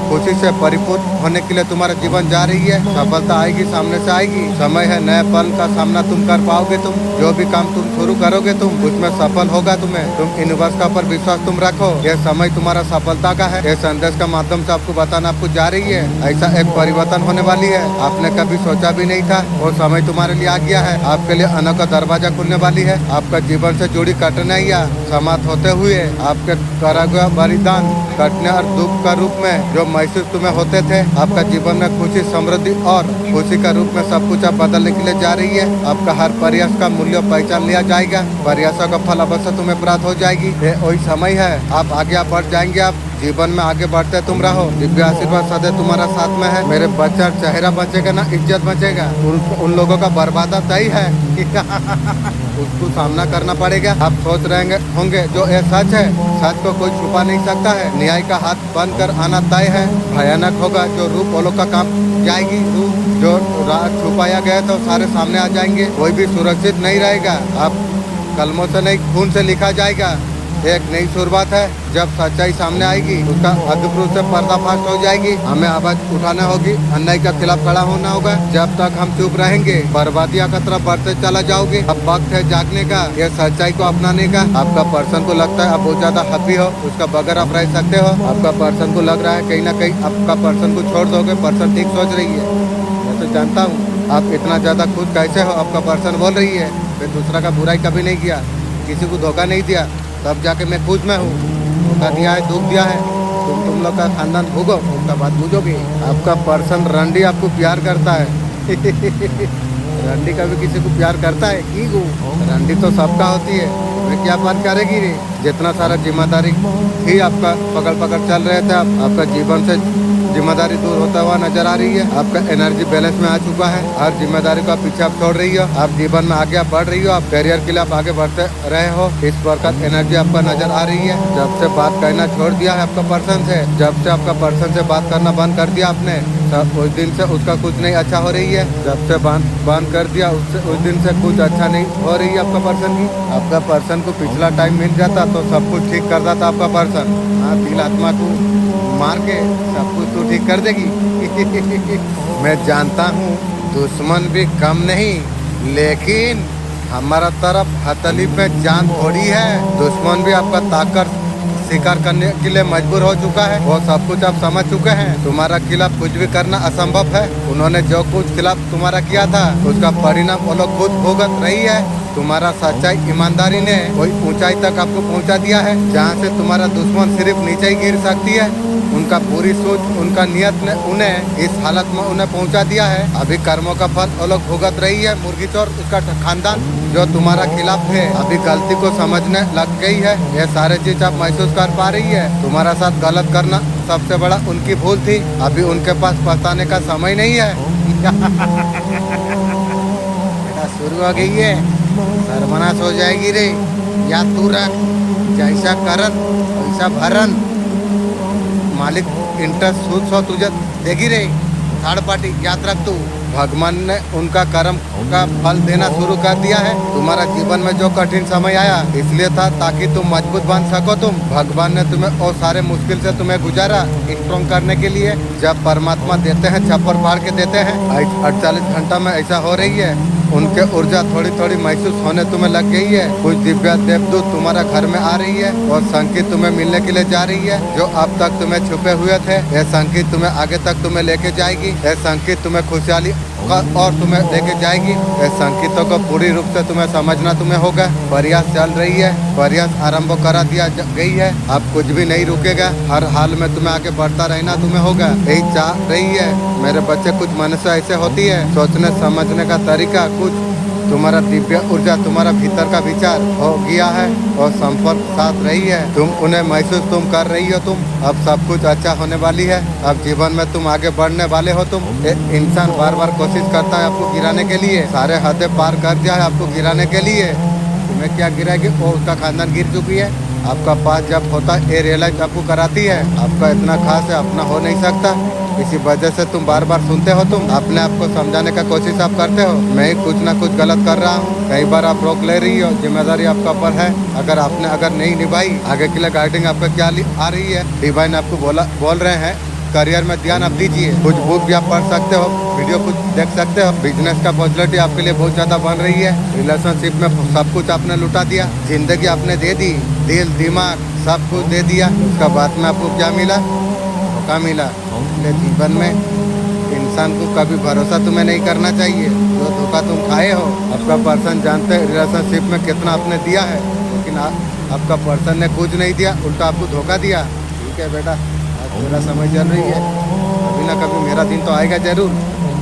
खुशी से परिपूर्ण होने के लिए तुम्हारा जीवन जा रही है। सफलता आएगी, सामने से आएगी। समय है, नए पल का सामना तुम कर पाओगे। तुम जो भी काम तुम शुरू करोगे तुम उसमें सफल होगा। तुम यूनिवर्स का ऊपर विश्वास तुम रखो। ये समय तुम्हारा सफलता का है। ये संदेश का माध्यम से आपको बताना आपको जा रही है। ऐसा एक परिवर्तन होने वाली है आपने कभी सोचा भी नहीं था। वो समय तुम्हारे लिए आ गया है। आपके लिए अनोखा दरवाजा खुलने वाली है। आपका जीवन से जुड़ी कठिनाइयाँ समाप्त होते हुए आपके करा हुआ बलिदान कटने और दुख का रूप में जो महसूस तुम्हें होते थे, आपका जीवन में खुशी समृद्धि और खुशी का रूप में सब कुछ आप बदलने के लिए जा रही है। आपका हर प्रयास का मूल्य पहचान लिया जाएगा। प्रयासों का फल अवश्य तुम्हें प्राप्त हो जाएगी। ये वही समय है। आप आगे बढ़ जाएंगे। आप जीवन में आगे बढ़ते तुम रहो। दिव्य आशीर्वाद सदैव तुम्हारा साथ में है। मेरे बच्चा चेहरा बचेगा ना इज्जत बचेगा। उन लोगों का बर्बादा तय है। उसको सामना करना पड़ेगा। आप सोच रहे होंगे जो ये सच है, सच को कोई छुपा नहीं सकता है। न्याय का हाथ बंद कर आना तय है। भयानक होगा जो रूप वो लोग का काम जाएगी। रूप जो रात छुपाया गया तो सारे सामने आ जाएंगे। कोई भी सुरक्षित नहीं रहेगा। आप कलमों से नहीं खून से लिखा जाएगा। एक नई शुरुआत है। जब सच्चाई सामने आएगी उसका अद्भुत रूप से पर्दाफाश हो जाएगी। हमें आवाज उठाना होगी, अन्याय के खिलाफ खड़ा होना होगा। जब तक हम चुप रहेंगे बर्बादियां का तरफ बढ़ते चला जाओगे। अब वक्त है जागने का, ये सच्चाई को अपनाने का। आपका पर्सन को लगता है आप बहुत ज्यादा हैप्पी हो, उसका बगैर आप रह सकते हो। आपका पर्सन को लग रहा है कहीं ना कहीं आपका पर्सन को छोड़ दोगे। पर्सन ठीक सोच रही है। मैं तो जानता हूँ आप इतना ज्यादा खुद कैसे हो। आपका पर्सन बोल रही है मैं दूसरा का बुराई कभी नहीं किया, किसी को धोखा नहीं दिया, तब जाके मैं खुश में हूँ। धोखा दिया है, दुख दिया है, तुम लोग का खानदान भोगो, उसका बात भूजोगे। आपका पर्सन रंडी आपको प्यार करता है। रंडी कभी किसी को प्यार करता है की गो? रंडी तो सबका होती है। मैं क्या बात करेगी रे? जितना सारा जिम्मेदारी थी आपका पकड़ पकड़ चल रहे थे आपका जीवन से जिम्मेदारी दूर होता हुआ नजर आ रही है। आपका एनर्जी बैलेंस में आ चुका है। हर जिम्मेदारी को आप पीछे आप छोड़ रही हो। आप जीवन में आगे आप बढ़ रही हो। आप करियर के लिए आप आगे बढ़ते रहे हो। इस प्रकार एनर्जी आपका नजर आ रही है। जब से बात करना छोड़ दिया है आपका पर्सन से, जब से आपका पर्सन से बात करना बंद कर दिया आपने, तब उस दिन से उसका कुछ नहीं अच्छा हो रही है। जब से बंद कर दिया उस दिन से कुछ अच्छा नहीं हो रही है आपका पर्सन की। आपका पर्सन को पिछला टाइम मिल जाता तो सब कुछ ठीक कर देता आपका पर्सन। हाँ, दिल आत्मा को मार के सब कुछ तो ठीक कर देगी। मैं जानता हूँ दुश्मन भी कम नहीं, लेकिन हमारा तरफ हथेली पे जान थोड़ी है। दुश्मन भी आपका ताकत शिकार करने के लिए मजबूर हो चुका है। वो सब कुछ आप समझ चुके हैं। तुम्हारा खिलाफ कुछ भी करना असंभव है। उन्होंने जो कुछ खिलाफ तुम्हारा किया था उसका परिणाम वो लोग खुद भुगत रही है। तुम्हारा सच्चाई ईमानदारी ने कोई ऊंचाई तक आपको पहुंचा दिया है जहां से तुम्हारा दुश्मन सिर्फ नीचे ही गिर सकती है। उनका पूरी सोच, उनका नियत ने उन्हें इस हालत में उन्हें पहुंचा दिया है। अभी कर्मों का फल वो लोग भुगत रही है। मुर्गी चोर उसका खानदान जो तुम्हारा खिलाफ थे अभी गलती को समझने लग गई है। ये सारे चीज आप महसूस कर पा रही है। तुम्हारा साथ गलत करना सबसे बड़ा उनकी भूल थी। अभी उनके पास पछताने का समय नहीं है। बेटा शुरू हो गई है, सर्वनाश हो जाएगी रे। या तू रख, जैसा करन वैसा भरन। मालिक इंटरेस्ट सूद सौ तुझे देगी रे। थर्ड पार्टी याद रख तू। भगवान ने उनका कर्म का फल देना शुरू कर दिया है। तुम्हारा जीवन में जो कठिन समय आया इसलिए था ताकि तुम मजबूत बन सको। तुम भगवान ने तुम्हें और सारे मुश्किल से तुम्हें गुजारा स्ट्रॉन्ग करने के लिए। जब परमात्मा देते हैं छप्पर फाड़ के देते हैं। 48 घंटा में ऐसा हो रही है। उनके ऊर्जा थोड़ी थोड़ी महसूस होने तुम्हें लग गई है। कुछ दिव्य देवदूत तुम्हारा घर में आ रही है और संकेत तुम्हें मिलने के लिए जा रही है। जो अब तक तुम्हें छुपे हुए थे यह संकेत तुम्हें आगे तक तुम्हें लेके जाएगी। यह संकेत तुम्हें खुशहाली और तुम्हें लेके जाएगी। यह संकेतों को पूरी रूप से तुम्हें समझना तुम्हें होगा। प्रयास चल रही है, प्रयास आरंभ करा दिया गई है। अब कुछ भी नहीं रुकेगा। हर हाल में तुम्हें आगे बढ़ता रहना तुम्हें होगा। यही चाह रही है मेरे बच्चे। कुछ मनुष्य ऐसे होती है, सोचने समझने का तरीका कुछ। तुम्हारा दिव्य ऊर्जा तुम्हारा भीतर का विचार हो गया है और संपर्क साथ रही है। तुम उन्हें महसूस तुम कर रही हो। तुम अब सब कुछ अच्छा होने वाली है। अब जीवन में तुम आगे बढ़ने वाले हो। तुम इंसान बार बार कोशिश करता है आपको गिराने के लिए। सारे हदें पार कर दिया है आपको गिराने के लिए। तुम्हें क्या गिराएगी? वो उसका खानदान गिर चुकी है। आपका पास जब होता है ये रियलाइज आपको कराती है आपका इतना खास है, अपना हो नहीं सकता। इसी वजह से तुम बार बार सुनते हो। तुम अपने आप को समझाने का कोशिश आप करते हो मैं ही कुछ ना कुछ गलत कर रहा हूँ। कई बार आप रोक ले रही हो। जिम्मेदारी आपका ऊपर है। अगर आपने नहीं निभाई आगे के लिए गाइडिंग आपका क्या आ रही है। डिवाइन आपको बोल रहे हैं करियर में ध्यान आप दीजिए। कुछ बुक भी आप पढ़ सकते हो, वीडियो कुछ देख सकते हो। बिजनेस का पॉसिबिलिटी आपके लिए बहुत ज़्यादा बन रही है। रिलेशनशिप में सब कुछ आपने लुटा दिया। जिंदगी आपने दे दी, दिल दिमाग सब कुछ दे दिया। उसका बाद में आपको क्या मिला? धोखा मिला। इसलिए जीवन में इंसान को कभी भरोसा तुम्हें नहीं करना चाहिए। जो धोखा तुम खाए हो आपका पर्सन जानते हैं रिलेशनशिप में कितना आपने दिया है, लेकिन आपका पर्सन ने कुछ नहीं दिया, उल्टा आपको धोखा दिया। ठीक है बेटा, मेरा समय चल रही है, कभी ना कभी मेरा दिन तो आएगा जरूर।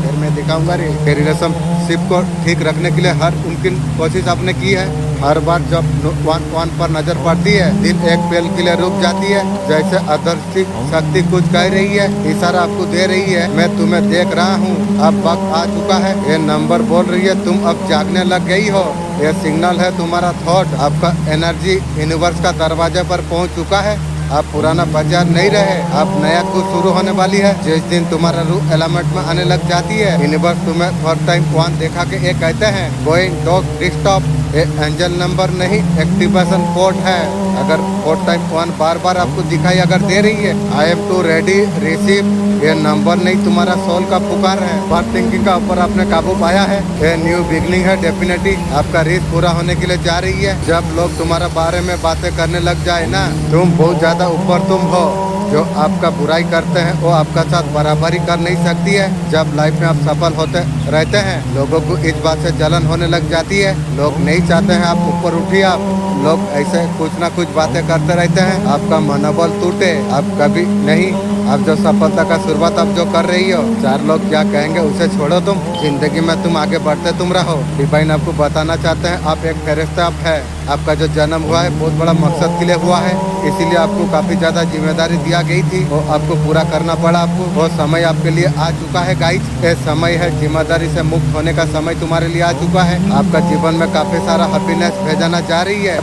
फिर मैं दिखाऊंगा रे। रिलेशनशिप को ठीक रखने के लिए हर मुमकिन कोशिश आपने की है। हर बार जब वन पर नजर पड़ती है दिल एक पल के लिए रुक जाती है। जैसे अदृश्य शक्ति कुछ कह रही है, इशारा आपको दे रही है मैं तुम्हें देख रहा हूँ, अब वक्त आ चुका है। ये नंबर बोल रही है तुम अब जागने लग गई हो। ये सिग्नल है तुम्हारा थॉट, आपका एनर्जी यूनिवर्स का दरवाजे पर पहुँच चुका है। आप पुराना बाजार नहीं रहे, आप नया कुछ शुरू होने वाली है। जिस दिन तुम्हारा रूह एलिमेंट में आने लग जाती है यूनिवर्स तुम्हें फर्स्ट टाइम वन देखा के एक कहते हैं गोइंग डॉग डिस्टॉप। ये एंजल नंबर नहीं एक्टिवेशन कोड है। अगर फोर्थ टाइम वन बार बार आपको दिखाई अगर दे रही है I am to ready receive, ये नंबर नहीं तुम्हारा सोल का पुकार है। बात थिंकिंग का ऊपर आपने काबू पाया है। ये न्यू बिगनिंग है। डेफिनेटली आपका रेस पूरा होने के लिए जा रही है। जब लोग तुम्हारे बारे में बातें करने लग जाए ना, तुम बहुत ज्यादा ऊपर तुम हो। जो आपका बुराई करते हैं वो आपका साथ बराबरी कर नहीं सकती है। जब लाइफ में आप सफल होते रहते हैं लोगों को इस बात से जलन होने लग जाती है। लोग नहीं चाहते हैं आप ऊपर उठिए। आप लोग ऐसे कुछ ना कुछ बातें करते रहते हैं, आपका मनोबल टूटे। आप कभी नहीं, आप जो सफलता का शुरुआत आप जो कर रही हो, चार लोग क्या कहेंगे उसे छोड़ो। तुम जिंदगी में तुम आगे बढ़ते तुम रहो। डिवाइन आपको बताना चाहते हैं आप एक फरिश्ता आप है। आपका जो जन्म हुआ है बहुत बड़ा मकसद के लिए हुआ है, इसीलिए आपको काफी ज्यादा जिम्मेदारी दिया गई थी, वो आपको पूरा करना पड़ा। आपको वो समय आपके लिए आ चुका है गाइस। ये समय है जिम्मेदारी से मुक्त होने का समय तुम्हारे लिए आ चुका है। आपका जीवन में काफी सारा हैप्पीनेस भेजना जा रही है।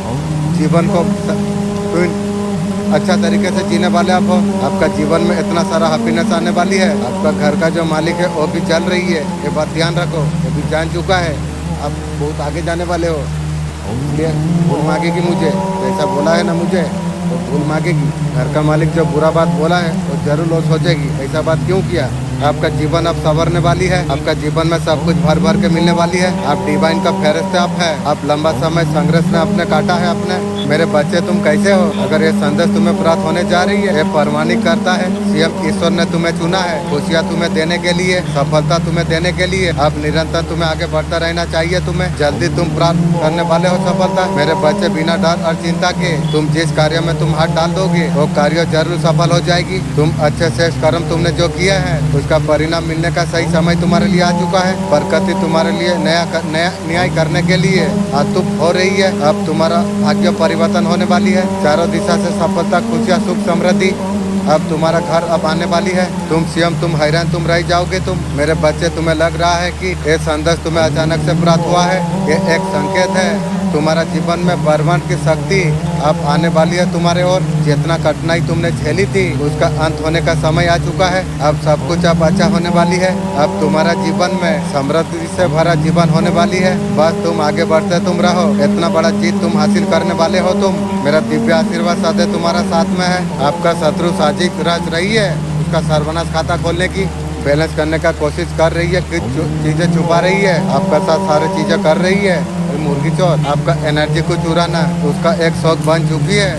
जीवन को अच्छा तरीके से जीने वाले आप हो। आपका जीवन में इतना सारा हैप्पीनेस आने वाली है। आपका घर का जो मालिक है वो भी चल रही है, ये बात ध्यान रखो। ये भी जान चुका है आप बहुत आगे जाने वाले हो। इसलिए भूल मांगेगी मुझे, जैसा बोला है ना मुझे वो भूल मांगेगी। घर का मालिक जो बुरा बात बोला है वो जरूर वो सोचेगी ऐसा बात क्यों किया। आपका जीवन अब संवरने वाली है। आपका जीवन में सब कुछ भर भर के मिलने वाली है। आप डिवाइन का फेरिस्त आप है। आप लंबा समय संघर्ष ने अपने काटा है अपने। मेरे बच्चे तुम कैसे हो? अगर ये संदेश तुम्हें प्राप्त होने जा रही है, ये प्रमाणित करता है स्वयं ईश्वर ने तुम्हें चुना है, खुशियाँ तुम्हें देने के लिए, सफलता तुम्हें देने के लिए। अब निरंतर तुम्हें आगे बढ़ता रहना चाहिए। तुम्हें जल्दी तुम प्राप्त करने वाले हो सफलता। मेरे बच्चे बिना डर और चिंता के तुम जिस कार्य में तुम हाथ डाल दोगे वो कार्य जरूर सफल हो जाएगी। तुम अच्छे से कर्म तुमने जो किया है उसका परिणाम मिलने का सही समय तुम्हारे लिए आ चुका है। प्रकृति तुम्हारे लिए नया न्याय करने के लिए आतुप हो रही है। अब तुम्हारा भाग्य परिवर्तन होने वाली है। चारों दिशा से सफलता, खुशियाँ, सुख, समृद्धि अब तुम्हारा घर अब आने वाली है। तुम स्वयं तुम हैरान तुम रह जाओगे। तुम मेरे बच्चे तुम्हें लग रहा है कि ये संदेश तुम्हें अचानक से प्राप्त हुआ है। ये एक संकेत है तुम्हारा जीवन में ब्रह्मांड की शक्ति अब आने वाली है तुम्हारे ओर। जितना कठिनाई तुमने झेली थी उसका अंत होने का समय आ चुका है। अब सब कुछ अब अच्छा होने वाली है। अब तुम्हारा जीवन में समृद्धि से भरा जीवन होने वाली है। बस तुम आगे बढ़ते तुम रहो। इतना बड़ा चीज तुम हासिल करने वाले हो। तुम मेरा दिव्य आशीर्वाद सदैव तुम्हारा साथ में है। आपका शत्रु साजिश रच रही है उसका सर्वनाश खाता खोलने की, बैलेंस करने का कोशिश कर रही है, कुछ चीजें छुपा रही है, आपका साथ सारी चीजें कर रही है। मुर्गी चोर आपका एनर्जी को चुराना उसका एक शौक बन चुकी है।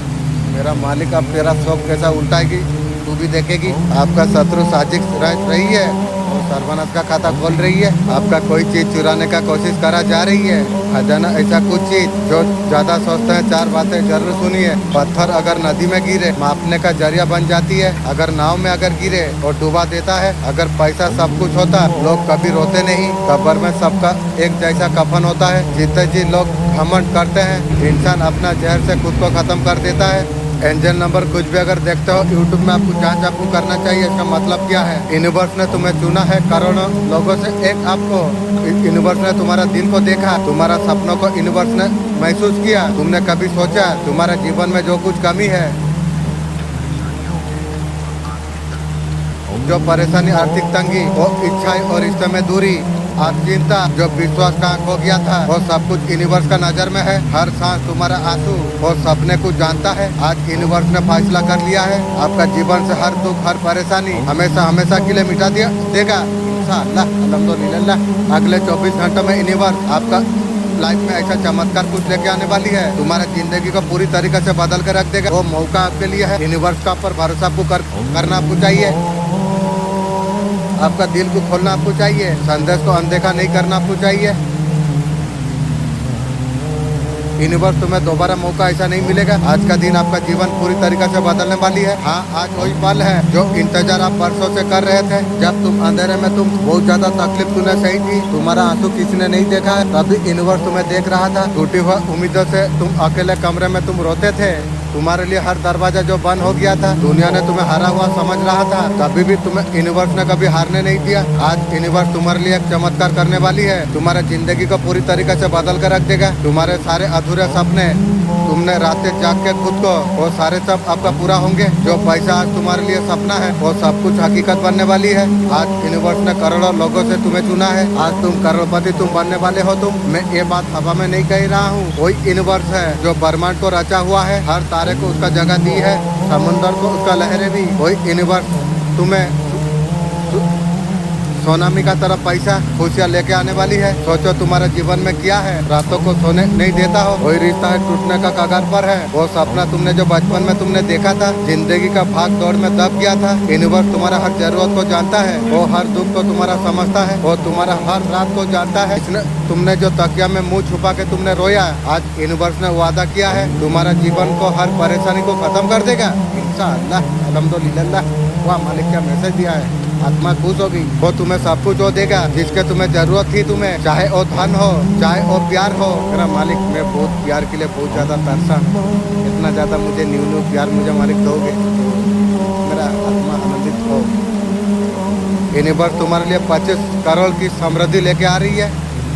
मेरा मालिक अब तेरा शौक कैसा उल्टाएगी तू भी देखेगी। आपका शत्रु साजिश रच रही है और सर्वनाश का खाता खोल रही है। आपका कोई चीज चुराने का कोशिश करा जा रही है। खजाना ऐसा कुछ चीज जो ज्यादा सोचते हैं। चार बातें जरूर सुनिए। पत्थर अगर नदी में गिरे मापने का जरिया बन जाती है। अगर नाव में अगर गिरे और डुबा देता है। अगर पैसा सब कुछ होता लोग कभी रोते नहीं। कब्र में सबका एक जैसा कफन होता है। जितने जी लोग घमंड करते हैं इंसान अपना जहर से खुद को खत्म कर देता है। एंजल नंबर कुछ भी अगर देखते हो यूट्यूब में आपको जांच आपको करना चाहिए। इसका मतलब क्या है? यूनिवर्स ने तुम्हें चुना है करोड़ों लोगों से एक आपको। यूनिवर्स ने तुम्हारा दिल को देखा, तुम्हारा सपनों को यूनिवर्स ने महसूस किया। तुमने कभी सोचा तुम्हारे जीवन में जो कुछ कमी है, जो परेशानी, आर्थिक तंगी, वो इच्छाएं और रिश्ते में दूरी, आज चिंता, जो विश्वास का खो गया था, वो सब कुछ यूनिवर्स का नजर में है। हर सांस तुम्हारा आंसू और सपने को जानता है। आज यूनिवर्स ने फैसला कर लिया है आपका जीवन से हर दुख हर परेशानी हमेशा हमेशा के लिए मिटा दिया देगा इंशाअल्लाह अल्हम्दुलिल्लाह। अगले 24 घंटों में यूनिवर्स आपका लाइफ में ऐसा चमत्कार कुछ लेके आने वाली है। तुम्हारा जिंदगी को पूरी तरीके से बदल कर रख देगा। वो मौका आपके लिए है। यूनिवर्स का पर भरोसा आपको करना आपको चाहिए। आपका दिल को खोलना आपको चाहिए। संदेश को अनदेखा नहीं करना आपको चाहिए। यूनिवर्स तुम्हें दोबारा मौका ऐसा नहीं मिलेगा। आज का दिन आपका जीवन पूरी तरीके से बदलने वाली है। हाँ, आज वही पल है जो इंतजार आप बरसों से कर रहे थे। जब तुम अंधेरे में तुम बहुत ज्यादा तकलीफ तूने सही थी, तुम्हारा आंसू किसी ने नहीं देखा है, तभी यूनिवर्स तुम्हें देख रहा था। टूटी हुआ उम्मीदों से तुम अकेले कमरे में तुम रोते थे। तुम्हारे लिए हर दरवाजा जो बंद हो गया था, दुनिया ने तुम्हें हारा हुआ समझ रहा था, कभी भी तुम्हें यूनिवर्स ने कभी हारने नहीं दिया। आज यूनिवर्स तुम्हारे लिए एक चमत्कार करने वाली है। तुम्हारे जिंदगी को पूरी तरीके से बदल कर रख देगा। तुम्हारे सारे अधूरे सपने तुमने रातें जाग के खुद को, वो सारे सब आपका पूरा होंगे। जो पैसा आज तुम्हारे लिए सपना है वो सब कुछ हकीकत बनने वाली है। आज यूनिवर्स ने करोड़ों लोगों से तुम्हें चुना है। आज तुम करोड़पति तुम बनने वाले हो। मैं ये बात हवा में नहीं कह रहा हूँ। वही यूनिवर्स है जो ब्रह्मांड को रचा हुआ है। हर तारे को उसका जगह दी है, समुद्र को उसका लहरें भी। वही यूनिवर्स तुम्हें सोनामी का तरफ पैसा खुशियाँ लेके आने वाली है। सोचो तुम्हारे जीवन में क्या है। रातों को सोने नहीं देता हो, वही रिश्ता है टूटने का कगार पर है। वो सपना तुमने जो बचपन में तुमने देखा था, जिंदगी का भाग दौड़ में दब गया था। यूनिवर्स तुम्हारा हर जरूरत को जानता है। वो हर दुख को तुम्हारा समझता है। वो तुम्हारा हर रात को जानता है। तुमने जो तकिया में मुंह छुपा के तुमने रोया, आज यूनिवर्स ने वादा किया है तुम्हारा जीवन को हर परेशानी को खत्म कर देगा इंशाअल्लाह अल्हम्दुलिल्लाह। वाह, मालिक क्या मैसेज दिया है। आत्मा खुश होगी। वो तुम्हें सब कुछ वो देगा जिसके तुम्हें जरूरत थी। तुम्हें चाहे वो धन हो चाहे वो प्यार हो। मेरा मालिक, मैं बहुत प्यार के लिए बहुत ज्यादा तरसा। इतना ज्यादा मुझे न्यू न्यू प्यार मुझे मालिक दोगे, मेरा आत्मा आनंदित हो। यूनिवर्स तुम्हारे लिए 25 करोड़ की समृद्धि लेके आ रही है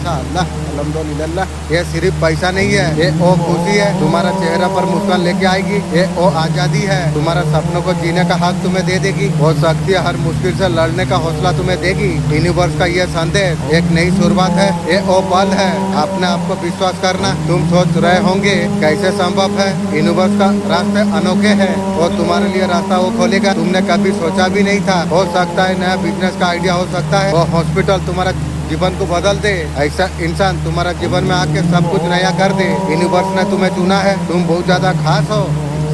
अल्लाह अल्हम्दुलिल्लाह। ये सिर्फ पैसा नहीं है, ये वो खुशी है, तुम्हारा चेहरा पर मुस्कान लेके आएगी। ये वो आजादी है, तुम्हारा सपनों को जीने का हक तुम्हें दे देगी। वो शक्ति हर मुश्किल से लड़ने का हौसला तुम्हें देगी। यूनिवर्स का ये संदेश एक नई शुरुआत है, ये वो पल है। अपने आप को विश्वास करना। तुम सोच रहे होंगे कैसे संभव है, यूनिवर्स का रास्ते अनोखे है। वो तुम्हारे लिए रास्ता वो खोलेगा, तुमने कभी सोचा भी नहीं था। हो सकता है नया बिजनेस का आइडिया हो सकता है, वो हॉस्पिटल तुम्हारा जीवन को बदल दे। ऐसा इंसान तुम्हारा जीवन में आके सब कुछ नया कर दे। यूनिवर्स ने तुम्हें चुना है, तुम बहुत ज्यादा खास हो।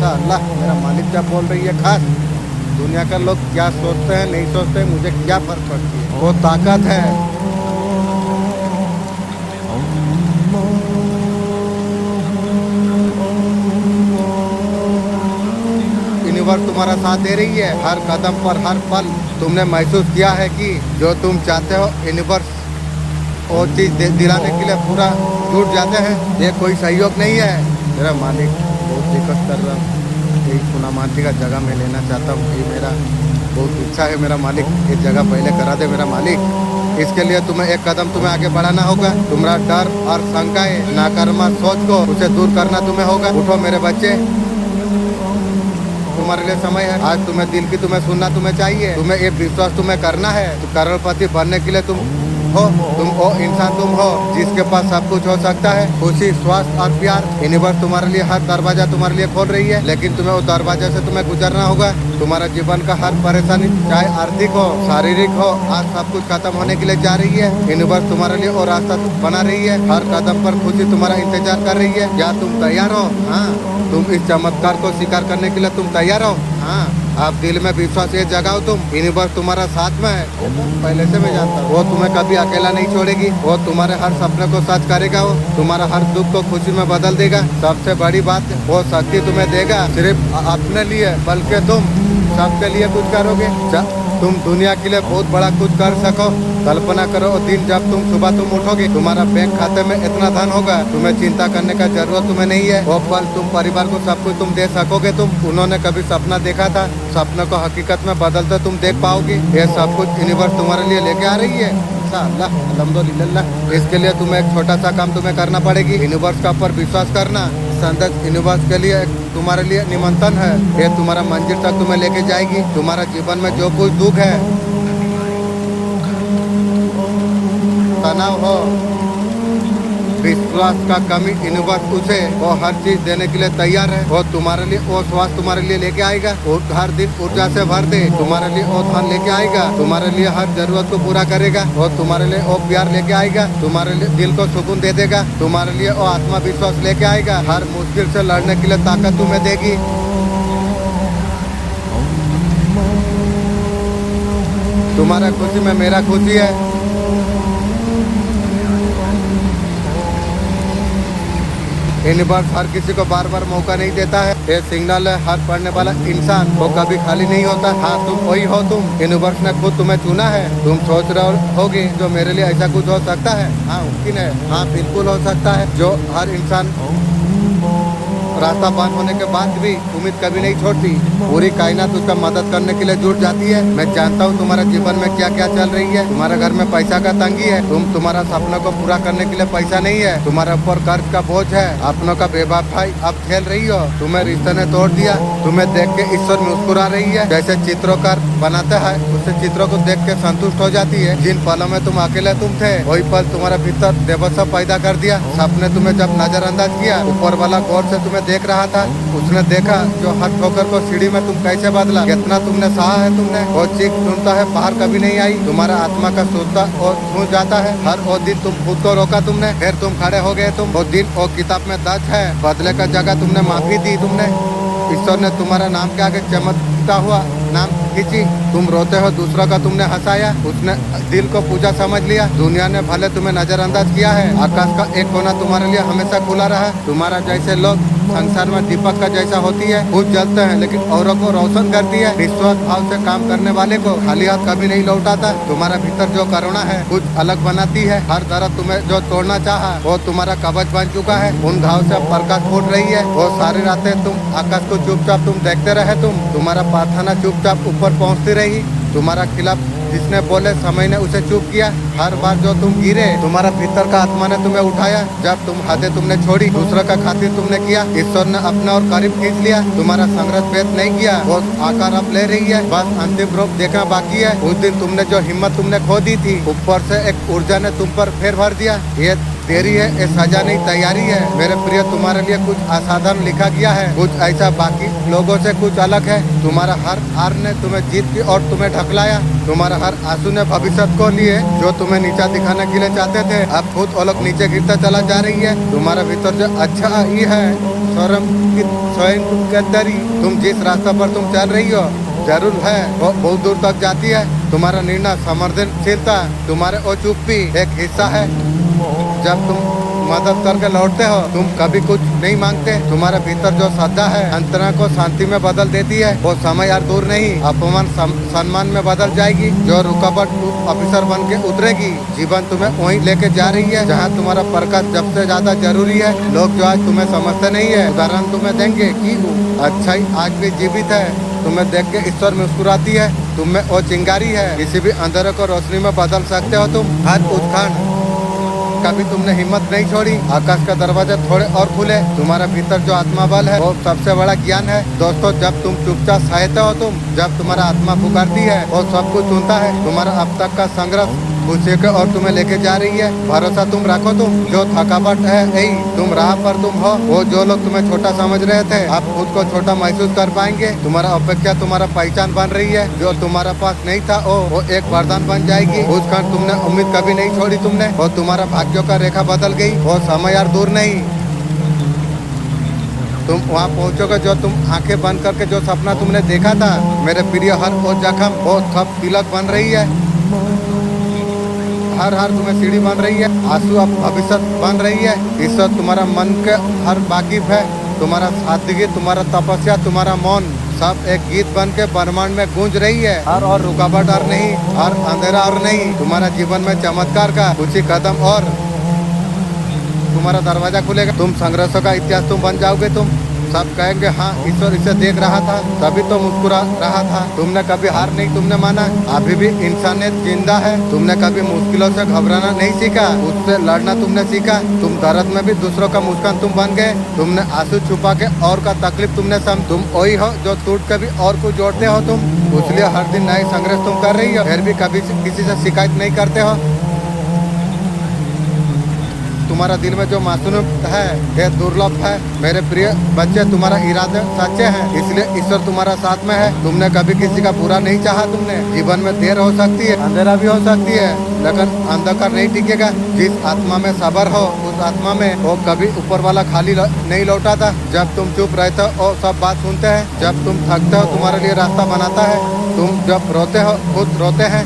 अल्लाह, मेरा मालिक क्या बोल रही है खास। दुनिया का लोग क्या सोचते हैं नहीं सोचते हैं, मुझे क्या फर्क पड़ती है। वो ताकत है। यूनिवर्स तुम्हारा साथ दे रही है हर कदम पर, हर पल। तुमने महसूस किया है कि जो तुम चाहते हो यूनिवर्स वो चीज दिलाने के लिए पूरा जुट जाते हैं। ये कोई सहयोग नहीं है। मेरा मालिक बहुत दिक्कत कर रहा हूँ, यही पुना मानती का जगह मैं लेना चाहता हूँ। ये मेरा बहुत इच्छा है मेरा मालिक, ये जगह पहले करा दे मेरा मालिक। इसके लिए तुम्हें एक कदम तुम्हें आगे बढ़ाना होगा। तुम्हारा डर और शंकाएं, नाकारात्मक सोच को उसे दूर करना तुम्हें होगा। उठो मेरे बच्चे, तुम्हारे लिए समय है। आज तुम्हें दिल की तुम्हें सुनना तुम्हें चाहिए। तुम्हें ये विश्वास तुम्हें करना है, तो करोड़पति बनने के लिए तुम हो। तुम वो इंसान तुम हो जिसके पास सब कुछ हो सकता है। खुशी, स्वास्थ्य और प्यार। यूनिवर्स तुम्हारे लिए हर दरवाजा तुम्हारे लिए खोल रही है, लेकिन तुम्हें वो दरवाजे से तुम्हें गुजरना होगा। तुम्हारा जीवन का हर परेशानी, चाहे आर्थिक हो शारीरिक हो, आज सब कुछ खत्म होने के लिए जा रही है। यूनिवर्स तुम्हारे लिए वो रास्ता बना रही है। हर कदम पर खुशी तुम्हारा इंतजार कर रही है। क्या तुम तैयार हो? हाँ, तुम इस चमत्कार को स्वीकार करने के लिए तुम तैयार हो? हाँ, आप दिल में विश्वास ये जगाओ। तुम यूनिवर्स तुम्हारा साथ में है, पहले से मैं जानता हूँ। वो तुम्हें कभी अकेला नहीं छोड़ेगी। वो तुम्हारे हर सपने को सच करेगा। वो तुम्हारा हर दुख को खुशी में बदल देगा। सबसे बड़ी बात, वो शक्ति तुम्हें देगा सिर्फ अपने लिए, बल्कि तुम सबके लिए कुछ करोगे। तुम दुनिया के लिए बहुत बड़ा कुछ कर सको। कल्पना करो दिन जब तुम उठोगे, तुम्हारा बैंक खाते में इतना धन होगा, तुम्हें चिंता करने का जरूरत तुम्हें नहीं है। वो पल तुम परिवार को सब कुछ तुम दे सकोगे। तुम उन्होंने कभी सपना देखा था, सपने को हकीकत में बदलते तुम देख पाओगे। ये सब कुछ यूनिवर्स तुम्हारे लिए लेके आ रही है। अल्लाह अल्हम्दुलिल्लाह। इसके लिए तुम्हें एक छोटा सा काम तुम्हें करना पड़ेगी। यूनिवर्स का ऊपर विश्वास करना। संदेश यूनिवर्स के लिए तुम्हारे लिए निमंत्रण है। ये तुम्हारा मंजिल तक तुम्हें लेके जाएगी। तुम्हारा जीवन में जो कुछ दुख है, तनाव हो, विश्वास का कमी, यूनिवर्स उसे वो हर चीज देने के लिए तैयार है। वो तुम्हारे लिए वो स्वास्थ्य तुम्हारे लिए लेके आएगा। वो हर दिन ऊर्जा से भर दे। तुम्हारे लिए वो धन लेके आएगा। तुम्हारे लिए हर जरूरत को पूरा करेगा। वो तुम्हारे लिए वो प्यार लेके आएगा। तुम्हारे लिए दिल को सुकून दे देगा। तुम्हारे लिए वो आत्मविश्वास लेके आएगा। हर मुश्किल से लड़ने के लिए ताकत तुम्हें देगी। तुम्हारा खुशी में मेरा खुशी है। यूनिवर्स हर किसी को बार बार मौका नहीं देता है। ये सिग्नल है, हर पढ़ने वाला इंसान वो कभी खाली नहीं होता। हाँ, तुम वही हो। तुम यूनिवर्स ने खुद तुम्हें चुना है। तुम सोच रहे होगे जो मेरे लिए ऐसा कुछ हो सकता है। हाँ, मुमकिन है। हाँ, बिल्कुल हो सकता है। जो हर इंसान रास्ता बंद होने के बाद भी उम्मीद कभी नहीं छोड़ती। पूरी कायनात उसका मदद करने के लिए जुट जाती है। मैं जानता हूँ तुम्हारे जीवन में क्या क्या चल रही है। तुम्हारे घर में पैसा का तंगी है। तुम्हारा सपनों को पूरा करने के लिए पैसा नहीं है। तुम्हारे ऊपर कर्ज का बोझ है। अपनों का बेवफाई अब खेल रही हो। तुम्हें रिश्ते ने तोड़ दिया। तुम्हें देख के ईश्वर मुस्कुरा रही है। जैसे चित्रोकार बनाते हैं, उससे चित्रों को देख के संतुष्ट हो जाती है। जिन पलों में तुम अकेले तुम थे, वही पल तुम्हारे भीतर देवत्व पैदा कर दिया। सपने तुम्हें जब नजरअंदाज किया, ऊपर वाला गौर से तुम्हें देख रहा था। उसने देखा जो हर ठोकर को सीढ़ी में तुम कैसे बदला, कितना तुमने सहा है। तुमने वो चीख सुनता है, बाहर कभी नहीं आई। तुम्हारा आत्मा का सोचता और छू जाता है। हर वो दिन तुम खुद को रोका तुमने, फिर तुम खड़े हो गए। तुम वो दिन वो किताब में दर्ज है। बदले का जगह तुमने माफी दी। तुमने ईश्वर ने तुम्हारा नाम के आगे चमकता हुआ नाम खींची। तुम रोते हो, दूसरों का तुमने हंसाया। उसने दिल को पूजा समझ लिया। दुनिया ने भले तुम्हें नजरअंदाज किया है, आकाश का एक कोना तुम्हारे लिए हमेशा खुला रहा। तुम्हारा जैसे लोग संसार में दीपक का जैसा होती है, खुद जलते हैं लेकिन औरों को रोशन करती है। विश्वास भाव से काम करने वाले को खाली हाथ कभी नहीं लौटाता। तुम्हारा भीतर जो करुणा है कुछ अलग बनाती है। हर दर्द तुम्हें जो तोड़ना चाहा, वो तुम्हारा कवच बन चुका है। उन घाव से प्रकाश फूट रही है। वो सारी रातें तुम आकाश को चुपचाप तुम देखते रहे। तुम्हारा प्रार्थना चुपचाप ऊपर पहुँचती रही। तुम्हारा खिलाफ जिसने बोले समय ने उसे चुप किया। हर बार जो तुम गिरे तुम्हारा भीतर का आत्मा ने तुम्हें उठाया। जब तुम हदें तुमने छोड़ी दूसरों का खातिर तुमने किया, ईश्वर ने अपने और करीब खींच लिया। तुम्हारा संघर्ष भेद नहीं किया, वो आकार अब ले रही है, बस अंतिम रूप देखना बाकी है। उस दिन तुमने जो हिम्मत तुमने खो दी थी, ऊपर से एक ऊर्जा ने तुम पर फेर भर दिया। ये देरी है, ये सजा नहीं तैयारी है। मेरे प्रिय तुम्हारे लिए कुछ असाधारण लिखा गया है, कुछ ऐसा बाकी लोगों से कुछ अलग है। तुम्हारा हर हार ने तुम्हें जीत की और तुम्हें ढकलाया। तुम्हारा हर आंसू ने भविष्य को लिए जो तुम्हें नीचा दिखाने के लिए चाहते थे, अब खुद वो लोग नीचे गिरता चला जा रही है। तुम्हारा भीतर जो अच्छा ही है स्वयं की स्वयं कदरी। तुम जिस रास्ते पर तुम चल रही हो जरूर है वो बहुत दूर तक जाती है। तुम्हारा निर्णय संवेदनशीलता तुम्हारे वो चुप्पी एक हिस्सा है। जब तुम मदद करके लौटते हो तुम कभी कुछ नहीं मांगते। तुम्हारे भीतर जो श्रद्धा है अंतरा को शांति में बदल देती है। वो समय यार दूर नहीं, अपमान सम्मान में बदल जाएगी। जो रुकावट ऑफिसर बन के उतरेगी, जीवन तुम्हें वहीं लेके जा रही है जहाँ तुम्हारा प्रकाश जब से ज्यादा जरूरी है। लोग जो आज तुम्हें समझते नहीं है उदाहरण तुम्हें देंगे कि अच्छाई आज भी जीवित है। तुम्हें देख के ईश्वर मुस्कुराती है। तुम में वो चिंगारी है, किसी भी अंधेरे को रोशनी में बदल सकते हो तुम। हर उत्खंड कभी तुमने हिम्मत नहीं छोड़ी। आकाश का दरवाजा थोड़े और खुले। तुम्हारा भीतर जो आत्मा बल है वो सबसे बड़ा ज्ञान है। दोस्तों जब तुम चुपचाप सहते हो जब तुम्हारा आत्मा पुकारती है वो सब कुछ सुनता है। तुम्हारा अब तक का संघर्ष खुशी के और तुम्हें लेके जा रही है। भरोसा तुम रखो, तुम जो थकावट है यही तुम राह पर तुम हो। वो जो लोग तुम्हें छोटा समझ रहे थे आप खुद को छोटा महसूस कर पाएंगे। तुम्हारा अपेक्षा तुम्हारा पहचान बन रही है। जो तुम्हारा पास नहीं था वो एक वरदान बन जाएगी। उस क्षण तुमने उम्मीद कभी नहीं छोड़ी तुमने, वो तुम्हारा भाग्यों का रेखा बदल गई। वो समय यार दूर नहीं, तुम वहाँ पहुँचोगे जो तुम आंखें बंद करके जो सपना तुमने देखा था। मेरे प्रिय हर वो जख्म वो सब तिलक बन रही है। हर हार तुम्हें सीढ़ी बन रही है। आंसू अब भविष्य बन रही है। ईश्वर तुम्हारा मन के हर वाकिफ है। तुम्हारा सादगी, तुम्हारा तपस्या, तुम्हारा मौन सब एक गीत बन के ब्रह्मांड में गूंज रही है। और रुकावट और नहीं, और अंधेरा और नहीं, तुम्हारा जीवन में चमत्कार का कुछ ही कदम और तुम्हारा दरवाजा खुलेगा। तुम संघर्षों का इतिहास तुम बन जाओगे। तुम सब कहेंगे हाँ ईश्वर इसे देख रहा था तभी तो मुस्कुरा रहा था। तुमने कभी हार नहीं तुमने माना। अभी भी इंसानियत जिंदा है। तुमने कभी मुश्किलों से घबराना नहीं सीखा, उससे लड़ना तुमने सीखा। तुम दर्द में भी दूसरों का मुस्कान तुम बन गए। तुमने आंसू छुपा के और का तकलीफ तुमने सम। तुम वही हो जो टूट के भी और को जोड़ते हो तुम। इसलिए हर दिन नए संघर्ष तुम कर रही हो, फिर भी कभी किसी से शिकायत नहीं करते हो। तुम्हारा दिल में जो मासूम है ये दुर्लभ है। मेरे प्रिय बच्चे तुम्हारा इरादे सच्चे हैं, इसलिए ईश्वर तुम्हारा साथ में है। तुमने कभी किसी का बुरा नहीं चाहा। तुमने जीवन में देर हो सकती है, अंधेरा भी हो सकती है, लेकिन अंधकार नहीं टिकेगा। जिस आत्मा में सबर हो उस आत्मा में वो कभी ऊपर वाला खाली नहीं लौटाता। जब तुम चुप रहते हो वो सब बात सुनते हैं। जब तुम थकते हो तुम्हारे लिए रास्ता बनाता है। तुम जब रोते हो खुद रोते हैं।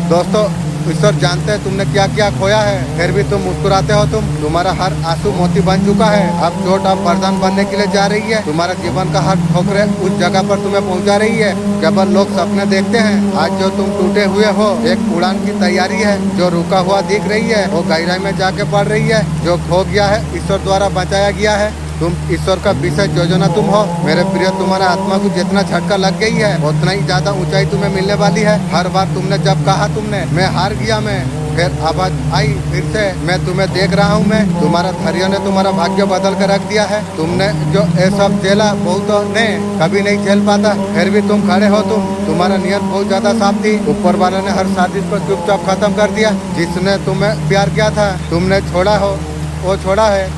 दोस्तों ईश्वर जानते हैं तुमने क्या क्या खोया है, फिर भी तुम मुस्कुराते हो। तुम्हारा हर आंसू मोती बन चुका है। अब चोट अब वरदान बनने के लिए जा रही है। तुम्हारा जीवन का हर ठोकरे उस जगह पर तुम्हें पहुंचा रही है जब लोग सपने देखते हैं। आज जो तुम टूटे हुए हो एक उड़ान की तैयारी है। जो रुका हुआ दिख रही है वो गहराई में जाके पड़ रही है। जो खो गया है ईश्वर द्वारा बचाया गया है। तुम ईश्वर का विशेष योजना तुम हो। मेरे प्रिय तुम्हारा आत्मा को जितना झटका लग गई है उतना ही ज्यादा ऊंचाई तुम्हें मिलने वाली है। हर बार तुमने जब कहा तुमने मैं हार गया, मैं फिर आवाज आई फिर से मैं तुम्हें देख रहा हूँ। मैं तुम्हारा धैर्य ने तुम्हारा भाग्य बदल कर रख दिया है। तुमने जो ये सब झेला बहुत ने कभी नहीं झेल पाता, फिर भी तुम खड़े हो। तुम्हारा नियत बहुत ज्यादा साफ थी। ऊपर वाले ने हर साजिश को चुपचाप खत्म कर दिया। जिसने तुम्हें प्यार किया था तुमने छोड़ा हो, वो छोड़ा है।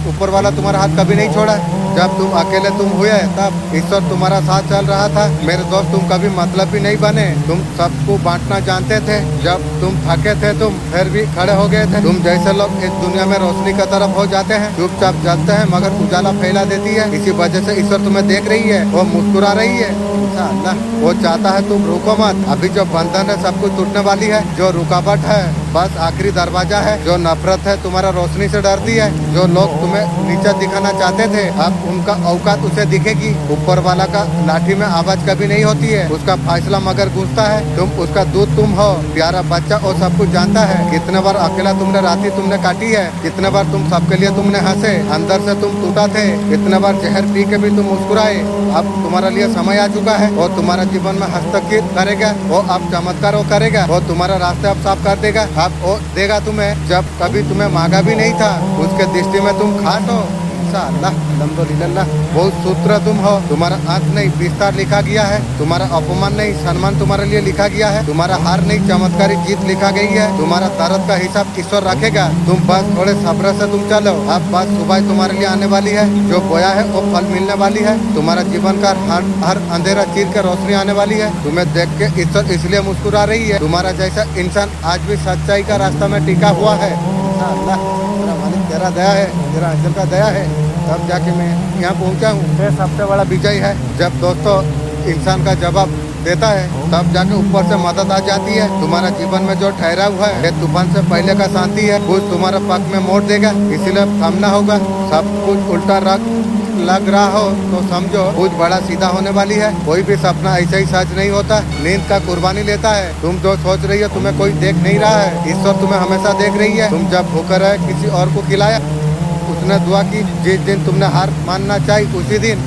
ऊपर वाला तुम्हारा हाथ कभी नहीं छोड़ा। जब तुम अकेले तुम हुए तब ईश्वर तुम्हारा साथ चल रहा था। मेरे दोस्त तुम कभी मतलब ही नहीं बने। तुम सबको बांटना जानते थे। जब तुम थके थे तुम फिर भी खड़े हो गए थे। तुम जैसे लोग इस दुनिया में रोशनी की तरफ हो जाते हैं, चुपचाप जलते हैं मगर उजाला फैला देती है। इसी वजह से ईश्वर तुम्हें देख रही है, वो मुस्कुरा रही है। इंशाअल्लाह वो चाहता है तुम रुको मत। अभी जो बंधन है सब कुछ टूटने वाली है। जो रुकावट है बस आखिरी दरवाजा है। जो नफरत है तुम्हारा रोशनी से डरती है, जो लोग तुम्हें नीचा दिखाना चाहते थे, अब उनका औकात उसे दिखेगी। ऊपर वाला का लाठी में आवाज कभी नहीं होती है, उसका फैसला मगर गूंजता है। तुम उसका दूध तुम हो, प्यारा बच्चा, और सब कुछ जानता है। कितने बार अकेला तुमने राती तुमने काटी है, कितने बार तुम सबके लिए तुमने हंसे, अंदर से तुम टूटा थे, कितने बार जहर पी के भी तुम मुस्कुराए। अब तुम्हारा लिए समय आ चुका है, वो तुम्हारा जीवन में हस्तक्षेप करेगा, वो अब चमत्कार वो करेगा, वो तुम्हारा रास्ते अब साफ कर देगा। अब वो देगा तुम्हें जब कभी तुम्हें मांगा भी नहीं था। उसके दृष्टि में तुम खास हो। इंशाअल्लाह, अल्हम्दुलिल्लाह। बहुत सूत्र तुम हो, तुम्हारा अंत नहीं विस्तार लिखा गया है, तुम्हारा अपमान नहीं सम्मान तुम्हारे लिए लिखा गया है, तुम्हारा हार नहीं चमत्कारी जीत लिखा गई है। तुम्हारा दर्द का हिसाब ईश्वर रखेगा। तुम बस थोड़े सब्र से तुम चलो। अब बस सुबह तुम्हारे लिए आने वाली है, जो बोया है वो फल मिलने वाली है। तुम्हारा जीवन का हर अंधेरा चीर के रोशनी आने वाली है। तुम्हें देख के ईश्वर इसलिए मुस्कुरा रही है। तुम्हारा जैसा इंसान आज भी सच्चाई का रास्ता में टिका हुआ है। इंशाअल्लाह, तेरा मालिक तेरा दया है, तेरा अंजल का दया है, तब जाके मैं यहाँ पहुँचा हूँ। ये सबसे बड़ा विजय है। जब दोस्तों इंसान का जवाब देता है, तब जाके ऊपर से मदद आ जाती है। तुम्हारा जीवन में जो ठहरा हुआ है, ये तूफान से पहले का शांति है, कुछ तुम्हारे पक्ष में मोड़ देगा। इसीलिए थमना होगा। सब कुछ उल्टा लग रहा हो तो समझो कुछ बड़ा सीधा होने वाली है। कोई भी सपना ऐसा ही सच नहीं होता, नींद का कुर्बानी लेता है। तुम जो सोच रही हो तुम्हें कोई देख नहीं रहा है, ईश्वर तुम्हें हमेशा देख रही है। तुम जब भूखे रहे किसी और को खिलाया, उसने दुआ की। जिस दिन तुमने हार मानना चाहिए उसी दिन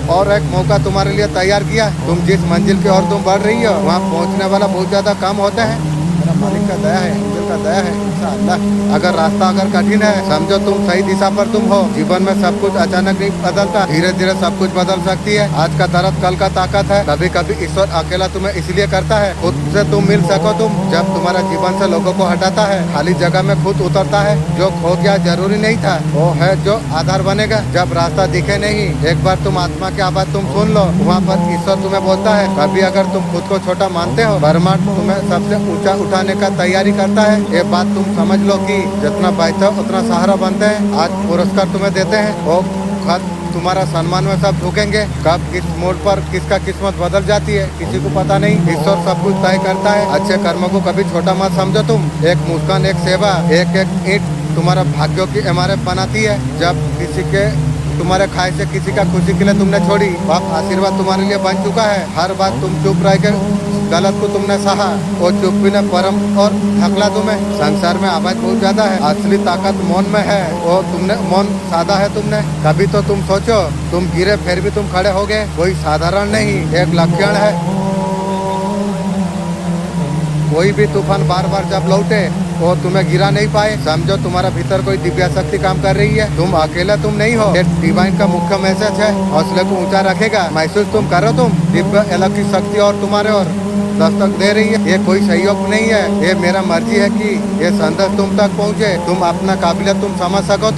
और एक मौका तुम्हारे लिए तैयार किया। तुम जिस मंजिल की ओर तुम बढ़ रही हो, वहाँ पहुँचने वाला बहुत ज्यादा कम होता है। मेरा मालिक का दया है, दिल का दया है। इंशाअल्लाह, अगर रास्ता अगर कठिन है, समझो तुम सही दिशा पर तुम हो। जीवन में सब कुछ अचानक नहीं बदलता, धीरे धीरे सब कुछ बदल सकती है। आज का दर्द कल का ताकत है। कभी कभी ईश्वर अकेला तुम्हें इसलिए करता है खुद से तुम मिल सको। तुम जब तुम्हारा जीवन से लोगों को हटाता है, खाली जगह में खुद उतरता है। जो खो गया जरूरी नहीं था, वो है जो आधार बनेगा। जब रास्ता दिखे नहीं, एक बार तुम आत्मा की आवाज तुम सुन लो, वहाँ पर ईश्वर तुम्हें बोलता है। कभी अगर तुम खुद को छोटा मानते हो, ब्रह्मांड तुम्हें सबसे ऊंचा उठाने का तैयारी करता है। ये बात तुम समझ लो कि जितना बैठो उतना सहारा बनते हैं। आज पुरस्कार तुम्हें देते हैं, वो खत तुम्हारा सम्मान में सब झुकेंगे। कब किस मोड़ पर किसका किस्मत बदल जाती है किसी को पता नहीं। ईश्वर सब कुछ तय करता है। अच्छे कर्मों को कभी छोटा मत समझो। तुम एक मुस्कान, एक सेवा, एक एक ईंट तुम्हारा भाग्यों की इमारत बनाती है। जब किसी के तुम्हारे खाए से किसी का खुशी के लिए तुमने छोड़ी, वह आशीर्वाद तुम्हारे लिए बन चुका है। हर बात तुम चुप रह कर गलत को तुमने सहा, और चुप भी ने परम और थकला तुम्हें। संसार में आवाज बहुत ज्यादा है, असली ताकत मौन में है। और तुमने मौन साधा है। तुमने कभी तो तुम सोचो, तुम गिरे फिर भी तुम खड़े हो गए। कोई साधारण नहीं, एक लक्षण है। कोई भी तूफान बार बार जब लौटे वो तुम्हें गिरा नहीं पाए, समझो तुम्हारा भीतर कोई दिव्य शक्ति काम कर रही है। तुम अकेला तुम नहीं हो। ये डिवाइन का मुख्य मैसेज है, हौसले को ऊंचा रखेगा। महसूस तुम करो, तुम दिव्य अलग की शक्ति और तुम्हारे और दस्तक दे रही है। ये कोई सहयोग नहीं है, ये मेरा मर्जी है कि ये संदेश तुम तक पहुँचे। तुम अपना काबिलियत तुम समझ सको।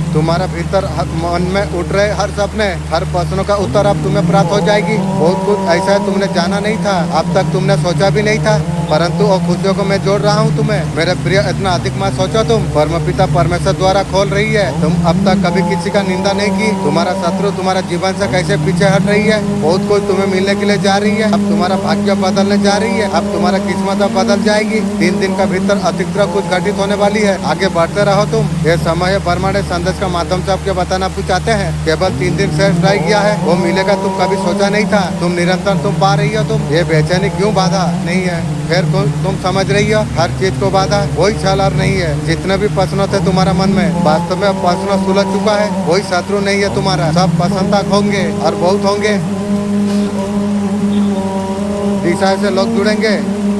तुम्हारा भीतर मन में उठ रहे हर सपने, हर प्रश्नों का उत्तर अब तुम्हें प्राप्त हो जाएगी। बहुत कुछ ऐसा है तुमने जाना नहीं था, अब तक तुमने सोचा भी नहीं था, परंतु वो खुशियों को मैं जोड़ रहा हूँ तुम्हें। मेरे प्रिय, इतना अधिक मत सोचो। तुम परमपिता परमेश्वर द्वारा खोल रही है। तुम अब तक कभी किसी का निंदा नहीं की। तुम्हारा शत्रु तुम्हारा जीवन से कैसे पीछे हट रही है। बहुत कुछ तुम्हें मिलने के लिए जा रही है। अब तुम्हारा भाग्य बदलने जा रही है। अब तुम्हारा किस्मत अब बदल जाएगी। 3 दिन का भीतर अतिक्रम कुछ घटित होने वाली है। आगे बढ़ते रहो तुम। ये समय है ब्रह्मांड संदेश का माध्यम से आपके बताना आप चाहते हैं। केवल 3 दिन शेष रह गया है, वो मिलेगा। तुम कभी सोचा नहीं था। तुम निरंतर तुम पा रही हो। तुम ये बेचैनी क्यों बाधा नहीं है, फिर तुम समझ रही हो। हर चीज को बाधा कोई छल और नहीं है। जितने भी प्रश्न थे तुम्हारा मन में, वास्तव में प्रश्न सुलझ चुका है। कोई शत्रु नहीं है तुम्हारा, सब पसंद तक होंगे और बहुत होंगे। दिशा से लोग जुड़ेंगे,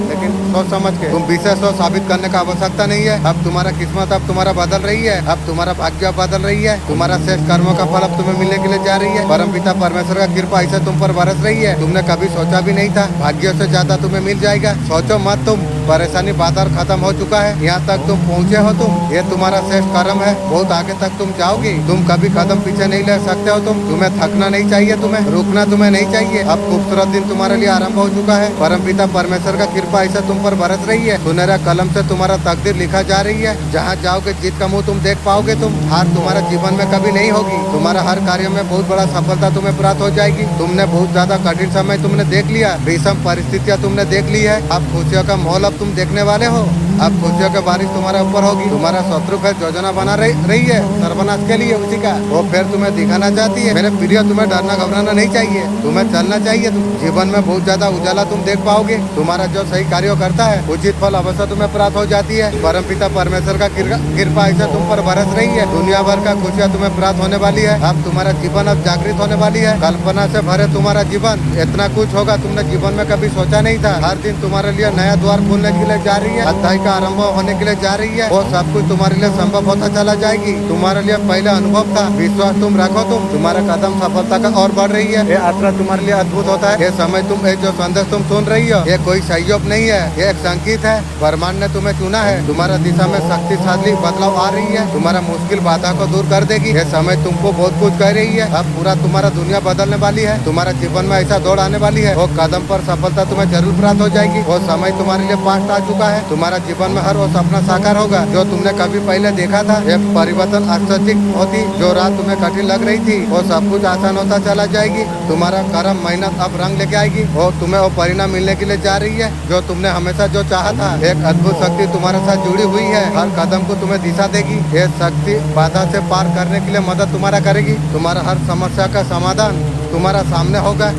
लेकिन सोच समझ के। तुम विशेष हो, साबित करने का आवश्यकता नहीं है। अब तुम्हारा किस्मत अब तुम्हारा बदल रही है। अब तुम्हारा भाग्य बदल रही है। तुम्हारा शेष कर्मों का फल अब तुम्हें मिलने के लिए जा रही है। परम पिता परमेश्वर का कृपा ऐसे तुम पर बरस रही है, तुमने कभी सोचा भी नहीं था। भाग्यों से ज्यादा तुम्हें मिल जाएगा। सोचो मत तुम, परेशानी बाजार खत्म हो चुका है। यहाँ तक तुम पहुँचे हो। तुम ये तुम्हारा शेष कर्म है, बहुत आगे तक तुम जाओगी। तुम कभी कदम पीछे नहीं ले सकते हो। तुम्हें थकना नहीं चाहिए, तुम्हें रुकना तुम्हें नहीं चाहिए। अब खूबसूरत दिन तुम्हारे लिए आरंभ हो चुका है। परम पिता परमेश्वर का कृपा ऐसे तुम पर बरस रही है। सुनहरा कलम से तुम्हारा तकदीर लिखा जा रही है। जहाँ जाओगे जीत का मुंह तुम देख पाओगे। तुम हार तुम्हारे जीवन में कभी नहीं होगी। तुम्हारा हर कार्य में बहुत बड़ा सफलता तुम्हें प्राप्त हो जाएगी। तुमने बहुत ज्यादा कठिन समय तुमने देख लिया, विषम परिस्थितियाँ तुमने देख ली है। अब खुशियों का माहौल अब तुम देखने वाले हो। अब खुशियों की बारिश तुम्हारे ऊपर होगी। तुम्हारा शत्रु फिर योजना बना रही है सर्वनाश के लिए उसी का, वो फिर तुम्हें दिखाना चाहती है। मेरे प्रिय, तुम्हें डरना घबराना नहीं चाहिए, तुम्हें चलना चाहिए। तुम जीवन में बहुत ज्यादा उजाला तुम देख पाओगे। तुम्हारा जो सही कार्य करता है उचित फल अवश्य तुम्हें प्राप्त हो जाती है। परम पिता परमेश्वर का कृपा ऐसे तुम पर बरस रही है। दुनिया भर का खुशियाँ तुम्हें प्राप्त होने वाली है। अब तुम्हारा जीवन अब जागृत होने वाली है। कल्पना से भरे तुम्हारा जीवन, इतना कुछ होगा तुमने जीवन में कभी सोचा नहीं था। हर दिन तुम्हारे लिए नया द्वार खुलने के लिए जा रही है, अध्याय का आरंभ होने के लिए जा रही है। वो सब कुछ तुम्हारे लिए संभव होता चला जाएगी। तुम्हारे लिए पहले अनुभव था, विश्वास तुम रखो, तुम्हारा कदम सफलता का और बढ़ रही है। ये यात्रा तुम्हारे लिए अद्भुत होता है। ये समय तुम जो संदेश तुम सुन रही हो, ये कोई सहयोग नहीं है, ये एक संकेत है। ब्रह्मांड ने तुम्हें चुना है। तुम्हारा दिशा में शक्तिशाली बदलाव आ रही है। तुम्हारा मुश्किल बाधा को दूर कर देगी। ये समय तुमको बहुत कुछ कह रही है। अब पूरा तुम्हारा दुनिया बदलने वाली है। तुम्हारा जीवन में ऐसा दौड़ आने वाली है, वो कदम पर सफलता तुम्हें जरूर प्राप्त हो जाएगी। वो समय तुम्हारे लिए पास आ चुका है। तुम्हारा जीवन में हर वो सपना साकार होगा जो तुमने कभी पहले देखा था। ये परिवर्तन आश्चर्य होती, जो रात तुम्हें कठिन लग रही थी वो सब कुछ आसान होता चला जाएगी। तुम्हारा कर्म मेहनत अब रंग लेके आएगी। वो तुम्हें वो परिणाम मिलने के लिए जा रही है जो तुमने हमेशा जो चाहा था। एक अद्भुत शक्ति तुम्हारे साथ जुड़ी हुई है, हर कदम को तुम्हें दिशा देगी। ये शक्ति बाधा से पार करने के लिए मदद तुम्हारा करेगी। तुम्हारा हर समस्या का समाधान तुम्हारा सामने होगा।